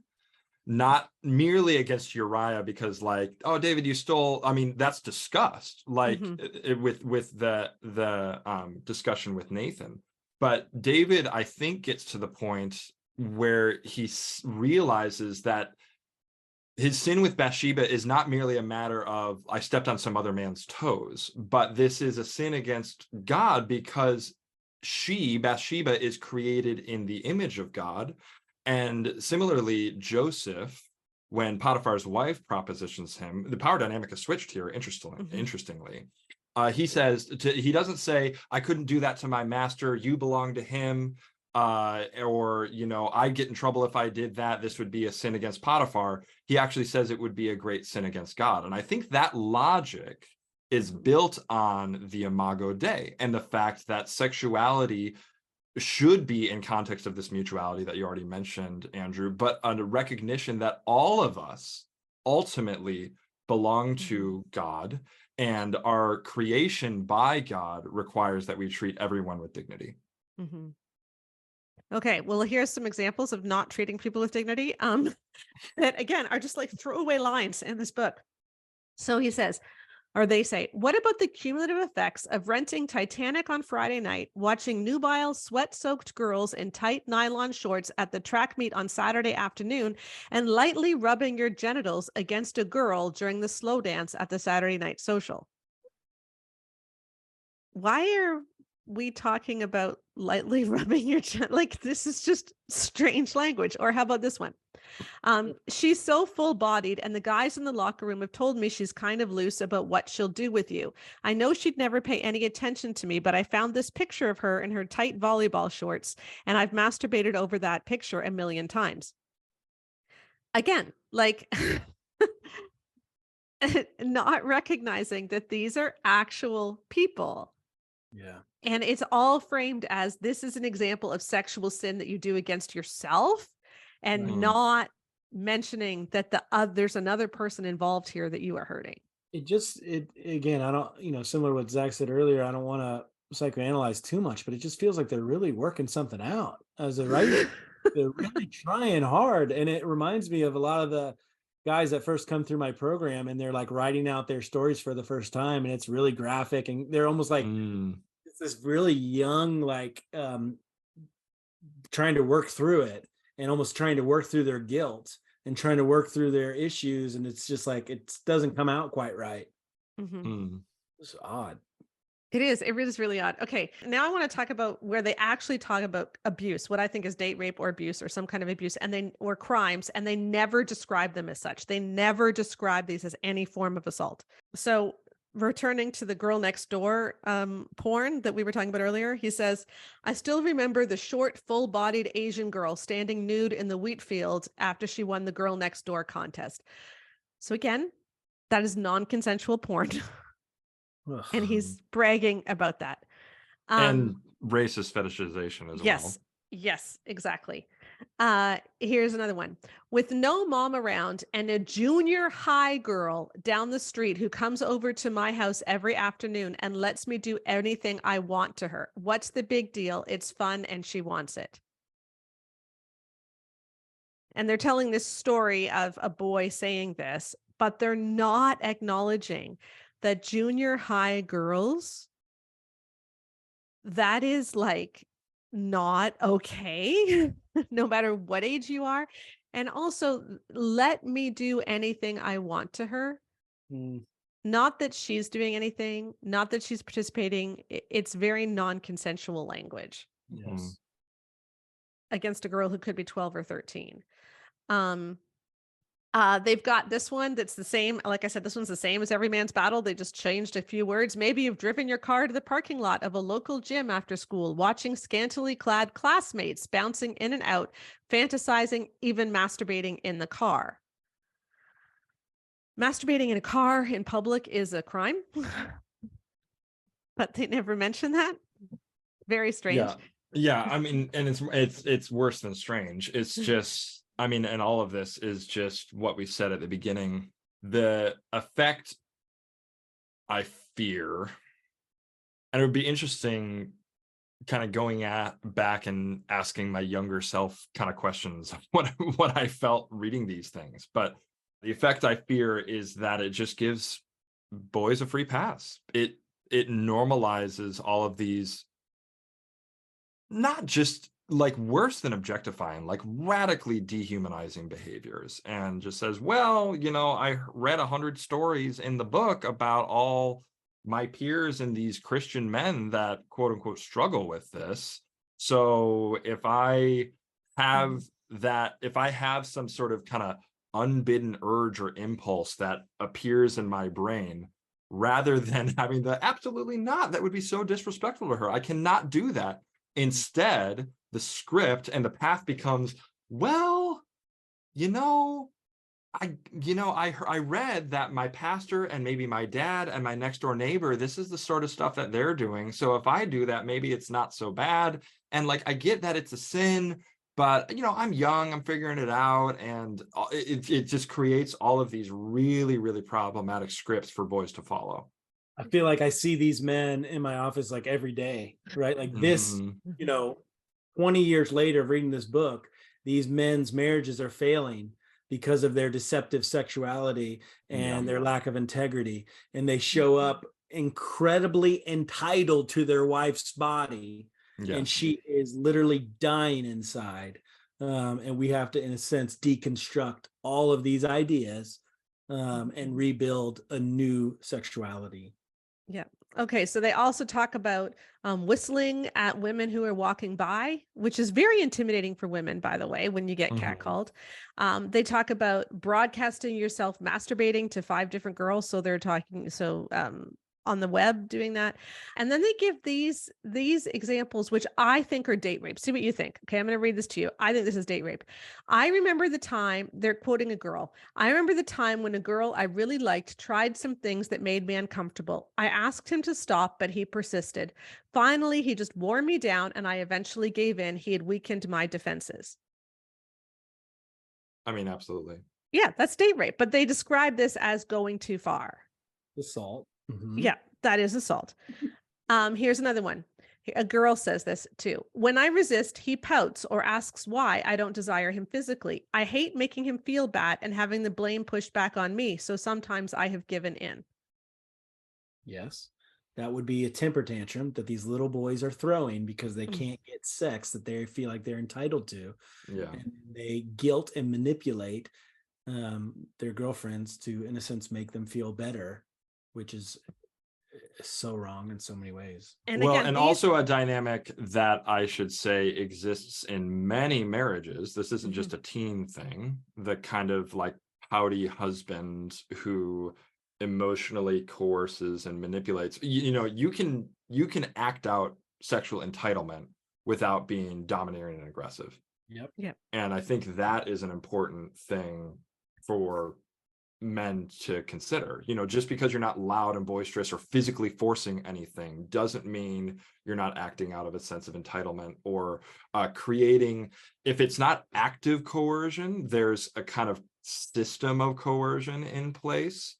not merely against Uriah, because, like, oh, David, you stole. I mean, that's discussed, like with the discussion with Nathan. But David, I think, gets to the point where he realizes that his sin with Bathsheba is not merely a matter of, I stepped on some other man's toes, but this is a sin against God, because Bathsheba, is created in the image of God. And similarly, Joseph, when Potiphar's wife propositions him, the power dynamic is switched here, interestingly. He says, he doesn't say, I couldn't do that to my master, you belong to him. Or, you know, I'd get in trouble if I did that. This would be a sin against Potiphar. He actually says it would be a great sin against God. And I think that logic is built on the Imago Dei and the fact that sexuality should be in context of this mutuality that you already mentioned, Andrew, but a recognition that all of us ultimately belong to God, and our creation by God requires that we treat everyone with dignity. Okay, well, here's some examples of not treating people with dignity that, again, are just like throwaway lines in this book. So he says, or they say, what about the cumulative effects of renting Titanic on Friday night, watching nubile, sweat-soaked girls in tight nylon shorts at the track meet on Saturday afternoon, and lightly rubbing your genitals against a girl during the slow dance at the Saturday night social? Why are we talking about lightly rubbing your like, this is just strange language? Or how about this one? She's so full-bodied, and the guys in the locker room have told me she's kind of loose about what she'll do with you. I know she'd never pay any attention to me, but I found this picture of her in her tight volleyball shorts, and I've masturbated over that picture a million times. Again, like, not recognizing that these are actual people Yeah. And it's all framed as this is an example of sexual sin that you do against yourself, and Right. not mentioning that there's another person involved here that you are hurting. It again, I don't, similar to what Zach said earlier, I don't want to psychoanalyze too much, but it just feels like they're really working something out as a writer. They're really trying hard. And it reminds me of a lot of the guys that first come through my program, and they're like writing out their stories for the first time, and it's really graphic, and they're almost like it's this really young, like trying to work through it, and almost trying to work through their guilt and trying to work through their issues, and it's just like it doesn't come out quite right. It's odd. It is. It is really odd. Okay. Now I want to talk about where they actually talk about abuse, what I think is date rape or abuse or some kind of abuse, or crimes, and they never describe them as such. They never describe these as any form of assault. So returning to the girl next door porn that we were talking about earlier, he says, I still remember the short, full-bodied Asian girl standing nude in the wheat field after she won the girl next door contest. So again, that is non-consensual porn. Ugh. And he's bragging about that. And racist fetishization as well. Yes, exactly. Here's another one. With no mom around and a junior high girl down the street who comes over to my house every afternoon and lets me do anything I want to her. What's the big deal? It's fun and she wants it. And they're telling this story of a boy saying this, but they're not acknowledging that junior high girls, that is like not okay, no matter what age you are. And also, let me do anything I want to her. Not that she's doing anything, not that she's participating. It's very non-consensual language. Yes. Against a girl who could be 12 or 13. They've got this one that's the same. Like I said, this one's the same as Every Man's Battle. They just changed a few words. Maybe you've driven your car to the parking lot of a local gym after school, watching scantily clad classmates bouncing in and out, fantasizing, even masturbating in the car. Masturbating in a car in public is a crime, but they never mention that. Very strange. Yeah. I mean, and it's worse than strange. It's just, I mean, and all of this is just what we said at the beginning. The effect, I fear, and it would be interesting kind of going back and asking my younger self kind of questions of what I felt reading these things. But the effect I fear is that it just gives boys a free pass. It normalizes all of these, not just like worse than objectifying, like radically dehumanizing behaviors, and just says, well, I read 100 stories in the book about all my peers and these Christian men that quote unquote struggle with this. So if I have some sort of kind of unbidden urge or impulse that appears in my brain, rather than having the absolutely not, that would be so disrespectful to her, I cannot do that. Instead, the script and the path becomes, well, I read that my pastor and maybe my dad and my next door neighbor, this is the sort of stuff that they're doing. So if I do that, maybe it's not so bad. And like, I get that it's a sin, but I'm young, I'm figuring it out. And it just creates all of these really, really problematic scripts for boys to follow. I feel like I see these men in my office like every day, right? Like this, 20 years later of reading this book, these men's marriages are failing because of their deceptive sexuality and their lack of integrity. And they show up incredibly entitled to their wife's body. Yes. And she is literally dying inside. And we have to, in a sense, deconstruct all of these ideas and rebuild a new sexuality. Yeah. Okay. So they also talk about whistling at women who are walking by, which is very intimidating for women, by the way, when you get catcalled. They talk about broadcasting yourself masturbating to 5 different girls. So they're talking, on the web doing that. And then they give these examples, which I think are date rape. See what you think. Okay, I'm going to read this to you. I think this is date rape. I remember the time, they're quoting a girl. I remember the time when a girl I really liked tried some things that made me uncomfortable. I asked him to stop, but he persisted. Finally, he just wore me down and I eventually gave in. He had weakened my defenses. I mean, absolutely. Yeah, that's date rape, but they describe this as going too far. Assault. Mm-hmm. Yeah, that is assault. Here's another one. A girl says this too. When I resist, he pouts or asks why I don't desire him physically. I hate making him feel bad and having the blame pushed back on me, so sometimes I have given in. Yes. That would be a temper tantrum that these little boys are throwing because they Mm. can't get sex that they feel like they're entitled to. Yeah. And they guilt and manipulate their girlfriends to, in a sense, make them feel better, which is so wrong in so many ways. And Well, again, and also a dynamic that I should say exists in many marriages. This isn't just a teen thing. The kind of like pouty husband who emotionally coerces and manipulates. You know, you can act out sexual entitlement without being domineering and aggressive. Yep. And I think that is an important thing for men to consider. You know, just because you're not loud and boisterous or physically forcing anything doesn't mean you're not acting out of a sense of entitlement or creating. If it's not active coercion, there's a kind of system of coercion in place,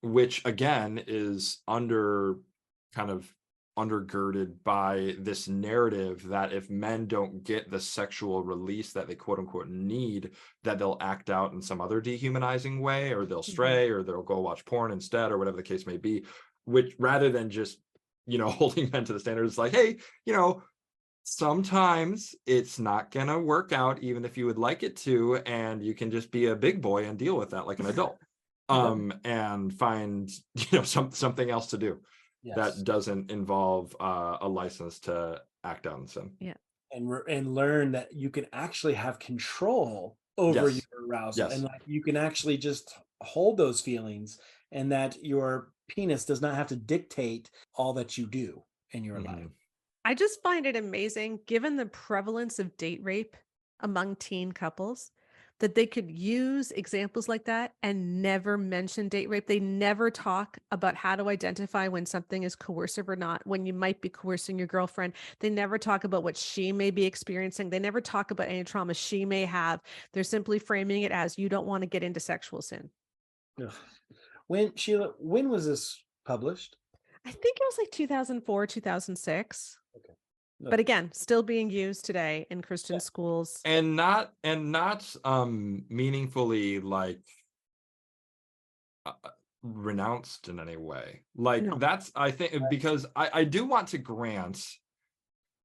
which again is undergirded by this narrative that if men don't get the sexual release that they quote unquote need, that they'll act out in some other dehumanizing way, or they'll stray, or they'll go watch porn instead, or whatever the case may be, which rather than just, you know, holding men to the standard, it's like, hey, you know, sometimes it's not gonna work out even if you would like it to, and you can just be a big boy and deal with that like an adult. And find, you know, something else to do. Yes. That doesn't involve a license to act out in sin. Yeah. And learn that you can actually have control over your arousal. And like you can actually just hold those feelings, and that your penis does not have to dictate all that you do in your life. I just find it amazing, given the prevalence of date rape among teen couples, that they could use examples like that and never mention date rape. They never talk about how to identify when something is coercive or not, when you might be coercing your girlfriend. They never talk about what she may be experiencing. They never talk about any trauma she may have. They're simply framing it as, you don't want to get into sexual sin. Ugh. When was this published? I think it was like 2004, 2006. Okay. But again, still being used today in Christian schools. And not meaningfully like renounced in any way. Like that's, I think, because I do want to grant,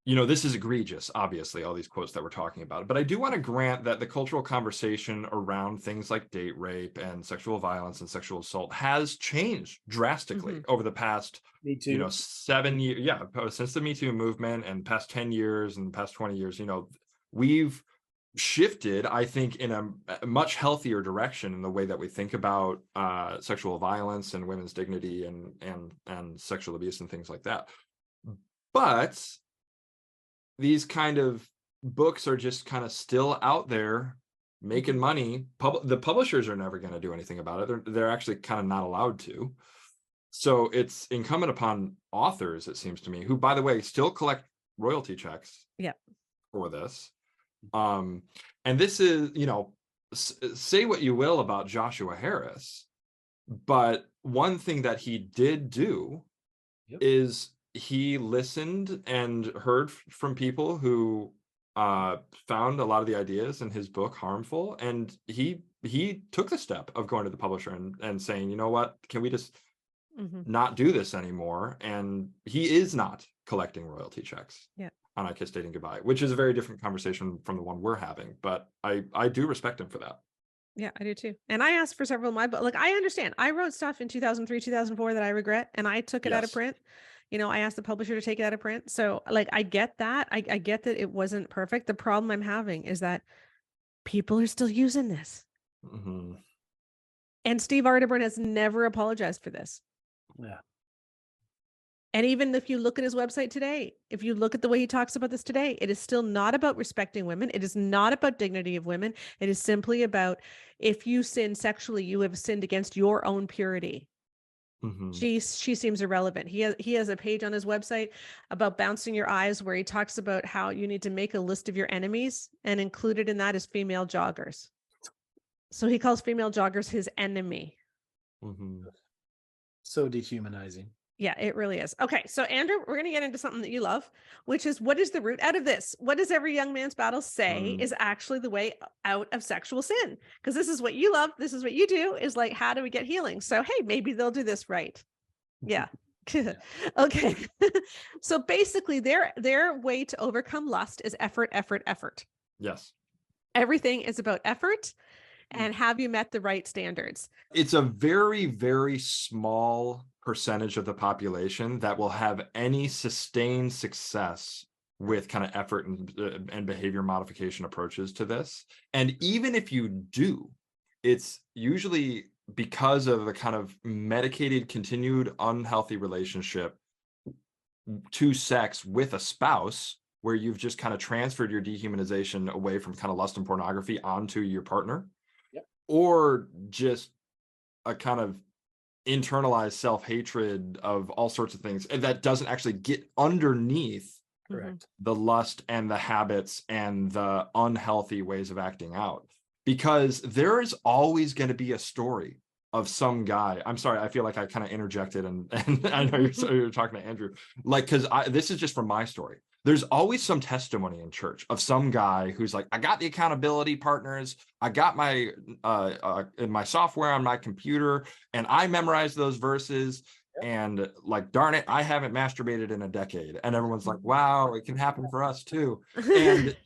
you know, this is egregious, obviously, all these quotes that we're talking about, but I do want to grant that the cultural conversation around things like date rape and sexual violence and sexual assault has changed drastically over the past, you know, 7 years. Yeah, since the Me Too movement, and past 10 years and past 20 years, you know, we've shifted, I think, in a much healthier direction in the way that we think about sexual violence and women's dignity and sexual abuse and things like that. But these kind of books are just kind of still out there making money. The publishers are never going to do anything about it. They're actually kind of not allowed to. So it's incumbent upon authors, it seems to me, who, by the way, still collect royalty checks for this. And this is, you know, say what you will about Joshua Harris, but one thing that he did do is he listened and heard from people who found a lot of the ideas in his book harmful, and he took the step of going to the publisher and saying, you know what, can we just not do this anymore? And he is not collecting royalty checks on I Kiss Dating Goodbye, which is a very different conversation from the one we're having, but I do respect him for that. Yeah, I do too. And I asked for several of my books. Like, I understand. I wrote stuff in 2003, 2004 that I regret, and I took it out of print. You know, I asked the publisher to take it out of print. So like, I get that. I get that it wasn't perfect. The problem I'm having is that people are still using this. And Steve Arterburn has never apologized for this. Yeah. And even if you look at his website today, if you look at the way he talks about this today, it is still not about respecting women. It is not about dignity of women. It is simply about, if you sin sexually, you have sinned against your own purity. She seems irrelevant. He has a page on his website about bouncing your eyes, where he talks about how you need to make a list of your enemies, and included in that is female joggers. So he calls female joggers his enemy. So dehumanizing. Yeah, it really is. Okay, so Andrew, we're going to get into something that you love, which is, what is the root out of this? What does every young man's battle say is actually the way out of sexual sin? Because this is what you love. This is what you do, is like, how do we get healing? So, hey, maybe they'll do this right. Yeah. Okay. So basically their way to overcome lust is effort, effort, effort. Yes. Everything is about effort. And have you met the right standards? It's a very, very small percentage of the population that will have any sustained success with kind of effort and behavior modification approaches to this. And even if you do, it's usually because of a kind of medicated, continued unhealthy relationship to sex with a spouse, where you've just kind of transferred your dehumanization away from kind of lust and pornography onto your partner. Or just a kind of internalized self-hatred of all sorts of things, and that doesn't actually get underneath the lust and the habits and the unhealthy ways of acting out. Because there is always going to be a story of some guy. I'm sorry, I feel like I kind of interjected, and I know you're talking to Andrew, like, because this is just from my story. There's always some testimony in church of some guy who's like, I got the accountability partners, I got my my software on my computer, and I memorized those verses, and like, darn it, I haven't masturbated in a decade. And everyone's like, wow, it can happen for us too. And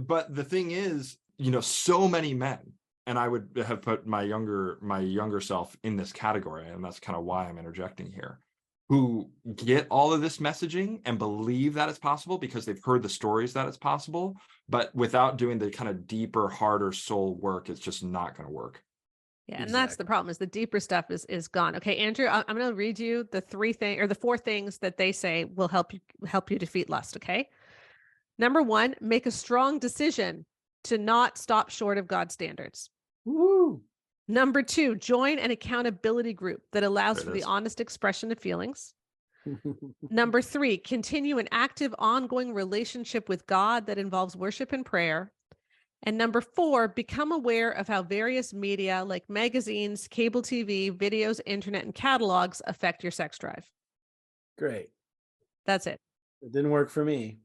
but the thing is, you know, so many men, and I would have put my younger self in this category, and that's kind of why I'm interjecting here, who get all of this messaging and believe that it's possible because they've heard the stories that it's possible, but without doing the kind of deeper, harder soul work, it's just not going to work. Yeah, and that's the problem, is the deeper stuff is gone. Okay, Andrew, I'm going to read you the 4 things that they say will help you defeat lust. Okay, number 1, make a strong decision to not stop short of God's standards. Woo. Number 2, join an accountability group that allows for the honest expression of feelings. Number 3, continue an active, ongoing relationship with God that involves worship and prayer. And number 4, become aware of how various media like magazines, cable TV, videos, internet, and catalogs affect your sex drive. Great. That's it. It didn't work for me.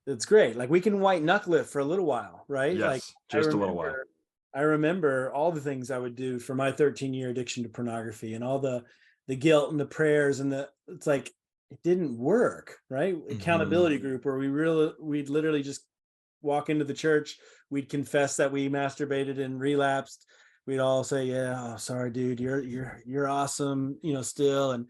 It's great. Like, we can white knuckle it for a little while, right? Yes, like, just a little while. I remember all the things I would do for my 13-year addiction to pornography, and all the guilt and the prayers, and it's like, it didn't work, right? Accountability group, where we'd literally just walk into the church, we'd confess that we masturbated and relapsed. We'd all say, yeah, oh, sorry, dude, you're awesome, you know, still. And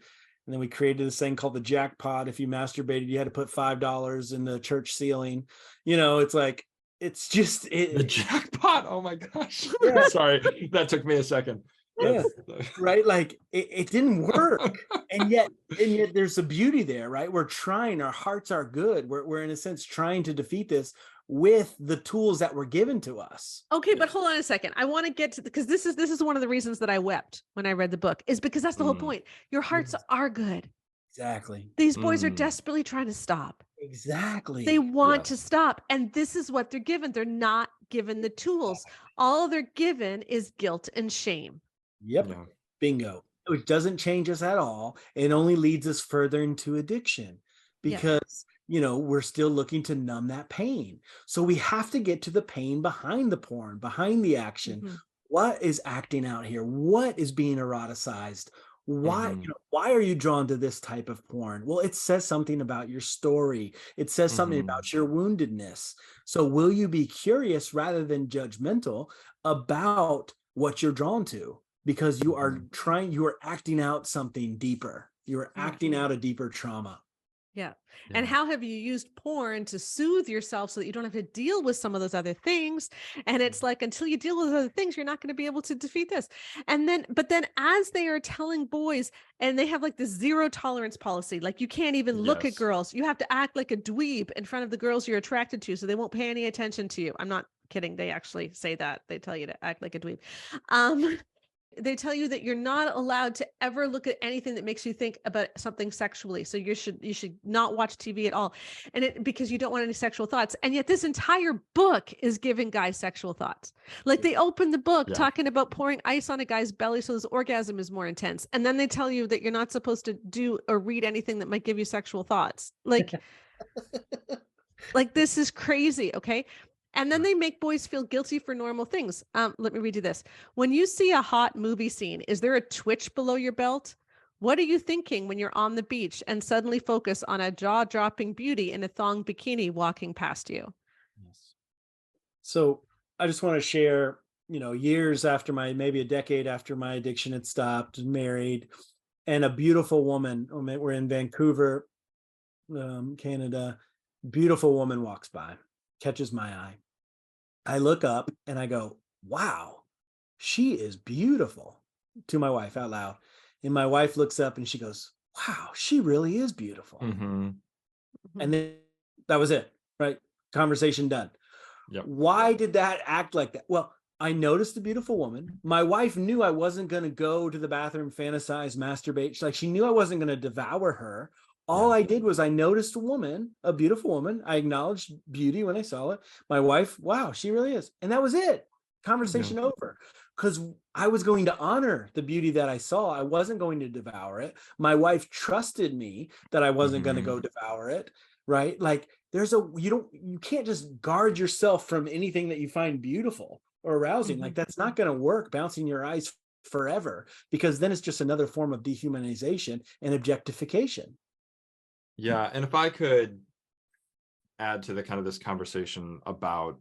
then we created this thing called the jackpot. If you masturbated, you had to put $5 in the church ceiling. You know, it's like, it's just the jackpot. Oh my gosh. Yeah. Sorry, that took me a second. Yeah, right. Like, it didn't work. and yet there's a beauty there, right? We're trying, our hearts are good. We're in a sense trying to defeat this with the tools that were given to us. Okay, but hold on a second. I want to get to, because this is one of the reasons that I wept when I read the book, is because that's the whole point. Your hearts are good. Exactly. These boys are desperately trying to stop. Exactly. They want to stop. And this is what they're given. They're not given the tools. All they're given is guilt and shame. Yep. Yeah. Bingo. It doesn't change us at all. It only leads us further into addiction, because you know, we're still looking to numb that pain. So we have to get to the pain behind the porn, behind the action. What is acting out here? What is being eroticized? Why, you know, why are you drawn to this type of porn? Well, it says something about your story. It says something about your woundedness. So will you be curious rather than judgmental about what you're drawn to? Because you are acting out something deeper. You are acting out a deeper trauma. Yeah. And Yeah. how have you used porn to soothe yourself so that you don't have to deal with some of those other things? And it's like, until you deal with other things, you're not going to be able to defeat this. And then, but then as they are telling boys, and they have like this zero tolerance policy, like you can't even look at Yes. girls. You have to act like a dweeb in front of the girls you're attracted to, so they won't pay any attention to you. I'm not kidding. They actually say that. They tell you to act like a dweeb. Um, they tell you that you're not allowed to ever look at anything that makes you think about something sexually. So you should not watch TV at all. And because you don't want any sexual thoughts. And yet this entire book is giving guys sexual thoughts. Like they open the book Yeah. talking about pouring ice on a guy's belly so his orgasm is more intense. And then they tell you that you're not supposed to do or read anything that might give you sexual thoughts. Like this is crazy. Okay. And then they make boys feel guilty for normal things. Let me read you this. When you see a hot movie scene, is there a twitch below your belt? What are you thinking when you're on the beach and suddenly focus on a jaw-dropping beauty in a thong bikini walking past you? Yes. So I just want to share, years after maybe a decade after my addiction had stopped, married, and a beautiful woman, we're in Vancouver, Canada, beautiful woman walks by, catches my eye. I look up and I go, wow, she is beautiful, to my wife out loud. And my wife looks up and she goes, wow, she really is beautiful. Mm-hmm. And then that was it, right? Conversation done. Yep. Why did that act like that? Well, I noticed the beautiful woman. My wife knew I wasn't going to go to the bathroom, fantasize, masturbate. She knew I wasn't going to devour her. All I did was I noticed a beautiful woman. I acknowledged beauty when I saw it. My wife, wow, she really is. And that was it. Conversation over. Because I was going to honor the beauty that I saw. I wasn't going to devour it. My wife trusted me that I wasn't going to go devour it. Right? Like you can't just guard yourself from anything that you find beautiful or arousing. Like that's not going to work, bouncing your eyes forever, because then it's just another form of dehumanization and objectification. Yeah. And if I could add to the kind of this conversation about,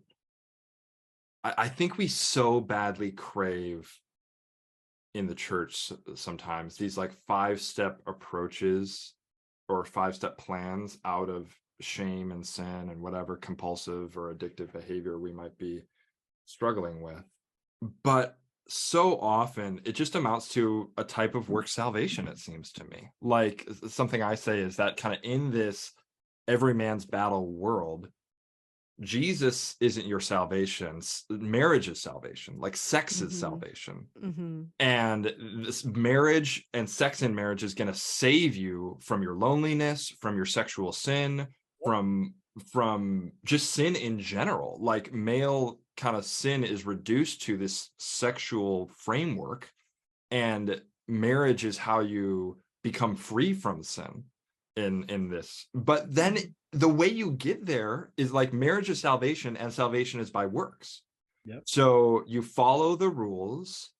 I think we so badly crave in the church sometimes these like 5-step approaches or 5-step plans out of shame and sin and whatever compulsive or addictive behavior we might be struggling with. But so often it just amounts to a type of work salvation, it seems to me. Like something I say is that kind of in this every man's battle world, Jesus isn't your salvation. Marriage is salvation. Like sex is salvation. And this marriage and sex in marriage is going to save you from your loneliness, from your sexual sin, from just sin in general. Like male kind of sin is reduced to this sexual framework, and marriage is how you become free from sin in this. But then the way you get there is like marriage is salvation, and salvation is by works. So you follow the rules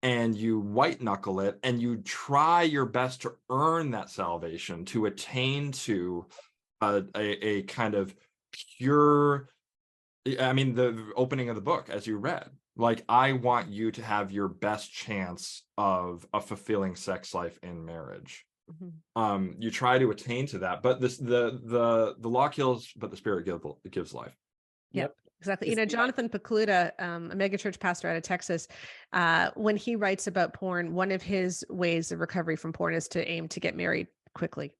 and you white knuckle it and you try your best to earn that salvation, to attain to a kind of pure, I mean, the opening of the book, as you read, like, I want you to have your best chance of a fulfilling sex life in marriage. You try to attain to that, but the law kills, but the spirit gives life. Yep. Exactly. Jonathan Pokluda, a megachurch pastor out of Texas, when he writes about porn, one of his ways of recovery from porn is to aim to get married quickly.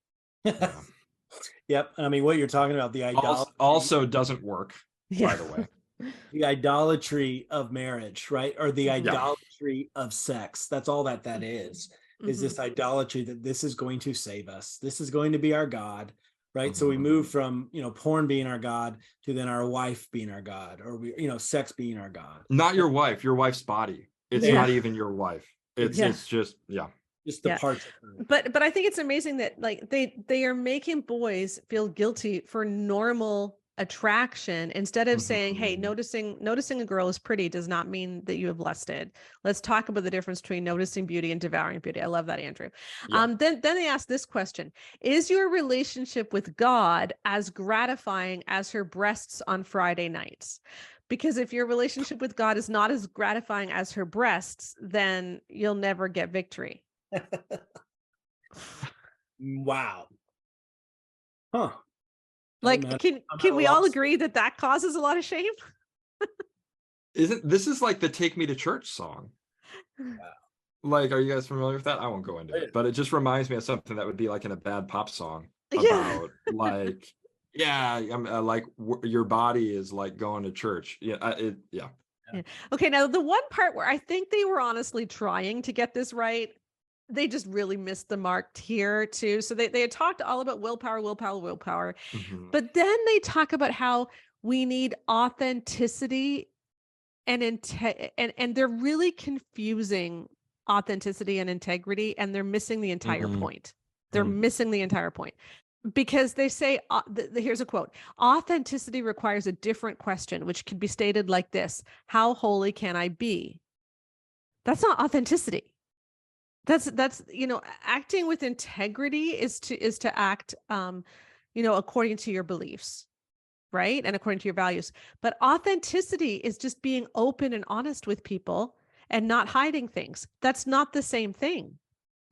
Yep. I mean, what you're talking about, the idolatry also doesn't work, by the way. The idolatry of marriage, right? Or the idolatry of sex. That's all that is this idolatry that this is going to save us. This is going to be our God, right? So we move from, porn being our God to then our wife being our God, or sex being our God. Not your wife, your wife's body. It's not even your wife. It's just, just the parts. But I think it's amazing that like they are making boys feel guilty for normal attraction instead of saying, hey, noticing a girl is pretty does not mean that you have lusted. Let's talk about the difference between noticing beauty and devouring beauty. I love that, Andrew. Then they ask this question: is your relationship with God as gratifying as her breasts on Friday nights? Because if your relationship with God is not as gratifying as her breasts, then you'll never get victory. Wow. Huh. Like, I'm can at a we all loss. agree that that causes a lot of shame? Isn't this is like the "Take Me to Church" song? Wow. Like, are you guys familiar with that? I won't go into Yeah. it, but it just reminds me of something that would be like in a bad pop song Yeah. about like, yeah, I'm like your body is like going to church. Yeah, yeah. Yeah. Okay, now the one part where I think they were honestly trying to get this right, they just really missed the mark here too. So they had talked all about willpower, willpower, willpower, Mhm. but then they talk about how we need authenticity and they're really confusing authenticity and integrity, and they're missing the entire Mhm. point. They're missing the entire point because they say, here's a quote: authenticity requires a different question, which can be stated like this: how holy can I be? That's not authenticity. That's acting with integrity is to act according to your beliefs, right? And according to your values. But authenticity is just being open and honest with people and not hiding things. That's not the same thing.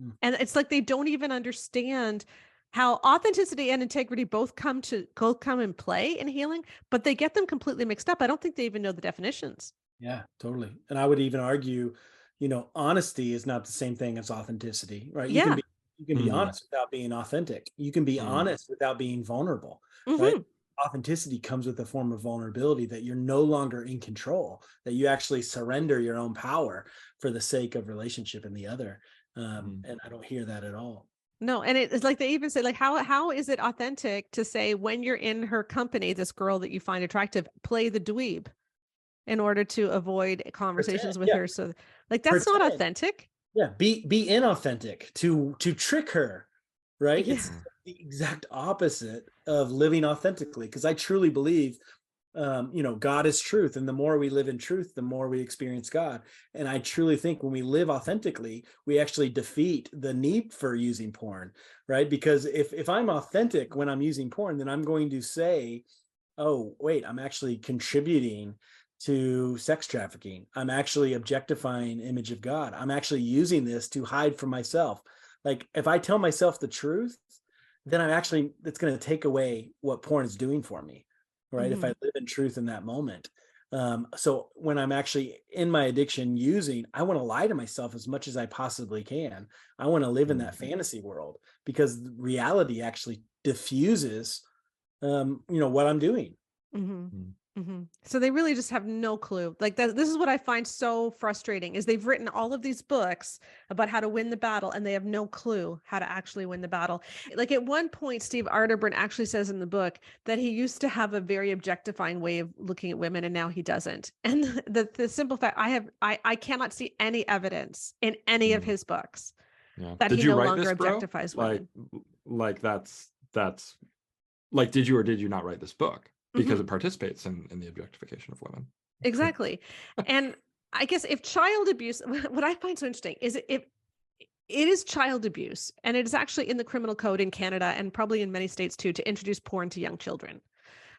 Mm. And it's like they don't even understand how authenticity and integrity both come and play in healing, but they get them completely mixed up. I don't think they even know the definitions. Yeah, totally. And I would even argue, honesty is not the same thing as authenticity, right? Yeah. You can be Mhm. honest without being authentic. You can be Mhm. honest without being vulnerable, right? Hmm. Authenticity comes with a form of vulnerability that you're no longer in control, that you actually surrender your own power for the sake of relationship in the other. Mhm. And I don't hear that at all. No, and it's like they even say, like, how is it authentic to say when you're in her company, this girl that you find attractive, play the dweeb in order to avoid Pretend, conversations with yeah, her? So, like, that's not pretend. authentic. Yeah, be inauthentic to trick her, right? Yeah. It's the exact opposite of living authentically. Because I truly believe, God is truth, and the more we live in truth, the more we experience God. And I truly think when we live authentically, we actually defeat the need for using porn, right? Because if I'm authentic when I'm using porn, then I'm going to say, oh, wait, I'm actually contributing to sex trafficking. I'm actually objectifying image of God. I'm actually using this to hide from myself. Like if I tell myself the truth, then it's going to take away what porn is doing for me, right? If Hmm. I live in truth in that moment. So when I'm actually in my addiction using, I want to lie to myself as much as I possibly can. I want to live in that fantasy world because reality actually diffuses what I'm doing. Hmm. Mhm. Hmm. So they really just have no clue. Like that, this is what I find so frustrating is they've written all of these books about how to win the battle and they have no clue how to actually win the battle. Like at one point, Steve Arterburn actually says in the book that he used to have a very objectifying way of looking at women and now he doesn't. And the simple fact I cannot see any evidence in any of Mhm. his books Yeah. that Did he you no write longer this, bro? objectifies Like, women. that's like, did you or did you not write this book? Because Mhm. it participates in the objectification of women. Exactly. And I guess if child abuse, what I find so interesting is if it is child abuse, and it is actually in the criminal code in Canada and probably in many states too, to introduce porn to young children.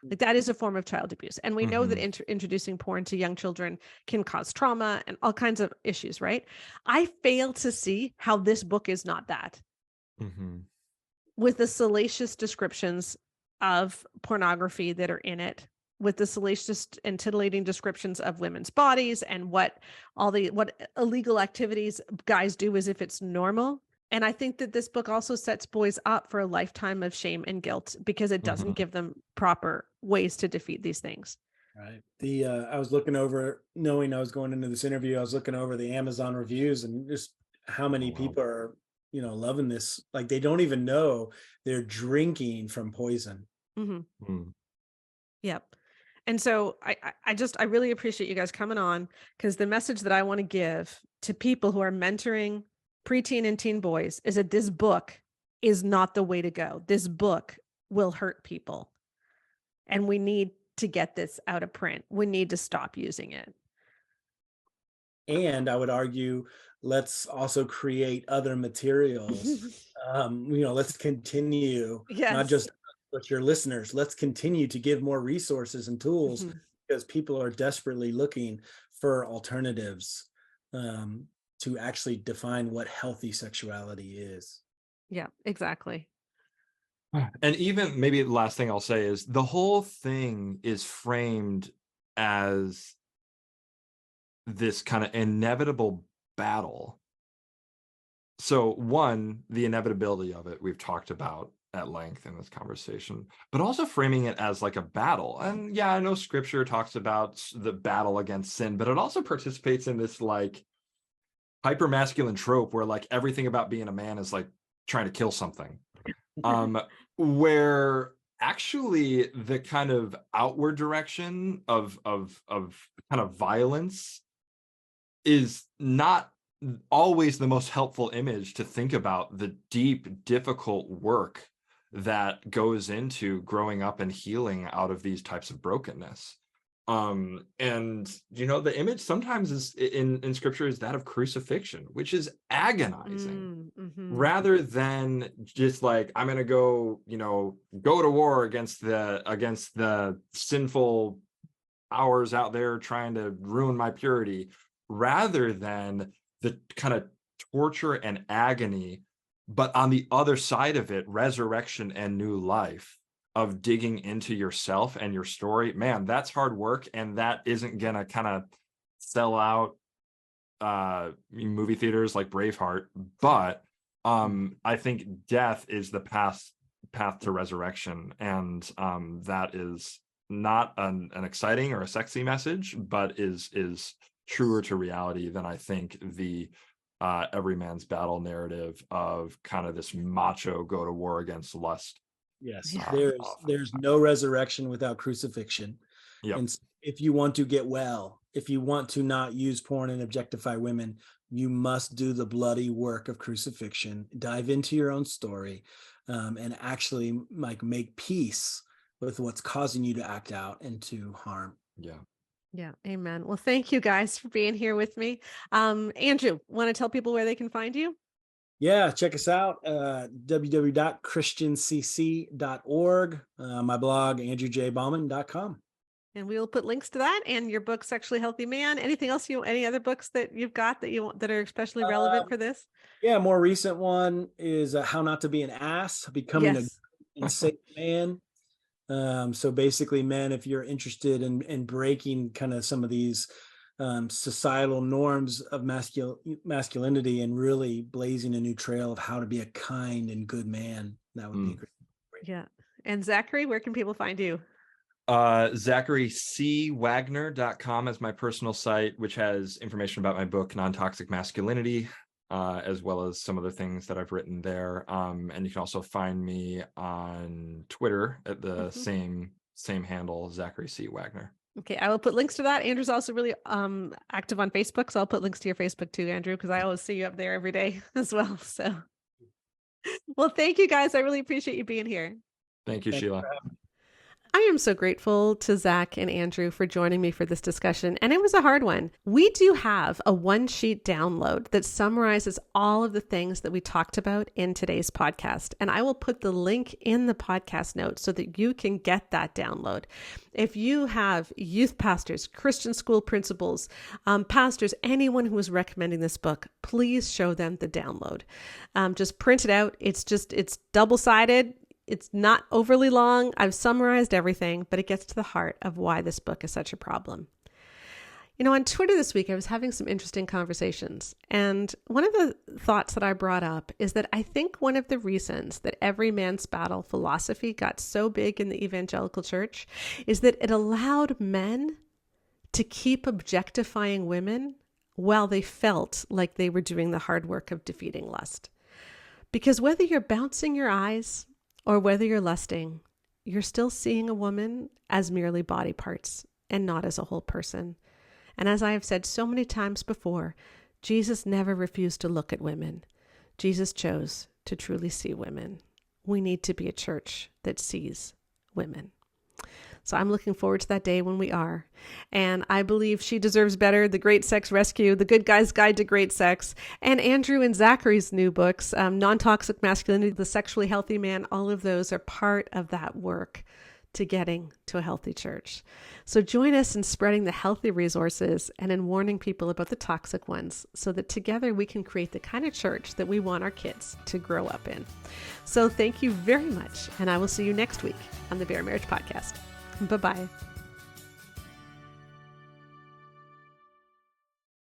Like that is a form of child abuse. And we know that Mhm. introducing porn to young children can cause trauma and all kinds of issues, right? I fail to see how this book is not that, Mhm. with the salacious descriptions of pornography that are in it, with the salacious and titillating descriptions of women's bodies and what illegal activities guys do as if it's normal. And I think that this book also sets boys up for a lifetime of shame and guilt because it doesn't Mhm. give them proper ways to defeat these things. Right. I was looking over, knowing I was going into this interview, I was looking over the Amazon reviews and just how Oh, many wow. people are, loving this. Like they don't even know they're drinking from poison. Mm-hmm. Mm. Yep. And so I really appreciate you guys coming on, because the message that I want to give to people who are mentoring preteen and teen boys is that this book is not the way to go. This book will hurt people. And we need to get this out of print. We need to stop using it. And I would argue, let's also create other materials. Let's continue, not Yes. just but your listeners, let's continue to give more resources and tools Mhm. because people are desperately looking for alternatives um, to actually define what healthy sexuality is. Yeah, exactly. And even maybe the last thing I'll say is the whole thing is framed as this kind of inevitable battle. So one, the inevitability of it, we've talked about at length in this conversation, but also framing it as like a battle. And yeah, I know scripture talks about the battle against sin, but it also participates in this like hyper masculine trope where like everything about being a man is like trying to kill something. Where actually the kind of outward direction of kind of violence is not always the most helpful image to think about the deep, difficult work that goes into growing up and healing out of these types of brokenness. And the image sometimes is in scripture is that of crucifixion, which is agonizing, rather than just like, I'm gonna go to war against the sinful powers out there trying to ruin my purity, rather than the kind of torture and agony, but on the other side of it, resurrection and new life of digging into yourself and your story. Man, that's hard work, and that isn't gonna kind of sell out movie theaters like Braveheart. But I think death is the path to resurrection, and that is not an exciting or a sexy message, but is truer to reality than I think the every man's battle narrative of kind of this macho go to war against lust. Yes, there's no resurrection without crucifixion. Yep. And if you want to get well, if you want to not use porn and objectify women, you must do the bloody work of crucifixion, dive into your own story, and actually like make peace with what's causing you to act out and to harm. Yeah. Amen. Well, thank you guys for being here with me. Andrew, want to tell people where they can find you? Yeah, check us out, www.christiancc.org, my blog, andrewjbauman.com. And we'll put links to that and your book, Sexually Healthy Man. Anything else any other books that you've got that are especially relevant for this? Yeah, more recent one is How Not to Be an Ass, Becoming a Safe Man. So basically, men, if you're interested in breaking kind of some of these societal norms of masculinity and really blazing a new trail of how to be a kind and good man, that would be great. Yeah. And Zachary, where can people find you? ZacharyCWagner.com is my personal site, which has information about my book, Non-Toxic Masculinity, as well as some other things that I've written there. And you can also find me on Twitter at the same handle, Zachary C. Wagner. Okay, I will put links to that. Andrew's also really active on Facebook, so I'll put links to your Facebook too, Andrew, because I always see you up there every day as well. So, well, thank you guys. I really appreciate you being here. Thank you, Sheila. I am so grateful to Zach and Andrew for joining me for this discussion, and it was a hard one. We do have a one-sheet download that summarizes all of the things that we talked about in today's podcast, and I will put the link in the podcast notes so that you can get that download. If you have youth pastors, Christian school principals, pastors, anyone who is recommending this book, please show them the download. Just print it out. It's double-sided. It's not overly long. I've summarized everything, but it gets to the heart of why this book is such a problem. On Twitter this week, I was having some interesting conversations. And one of the thoughts that I brought up is that I think one of the reasons that every man's battle philosophy got so big in the evangelical church is that it allowed men to keep objectifying women while they felt like they were doing the hard work of defeating lust. Because whether you're bouncing your eyes or whether you're lusting, you're still seeing a woman as merely body parts and not as a whole person. And as I have said so many times before, Jesus never refused to look at women. Jesus chose to truly see women. We need to be a church that sees women. So I'm looking forward to that day when we are. And I believe She Deserves Better, The Great Sex Rescue, The Good Guy's Guide to Great Sex, and Andrew and Zachary's new books, Non-Toxic Masculinity, The Sexually Healthy Man, all of those are part of that work to getting to a healthy church. So join us in spreading the healthy resources and in warning people about the toxic ones so that together we can create the kind of church that we want our kids to grow up in. So thank you very much, and I will see you next week on the Bare Marriage Podcast. Bye-bye.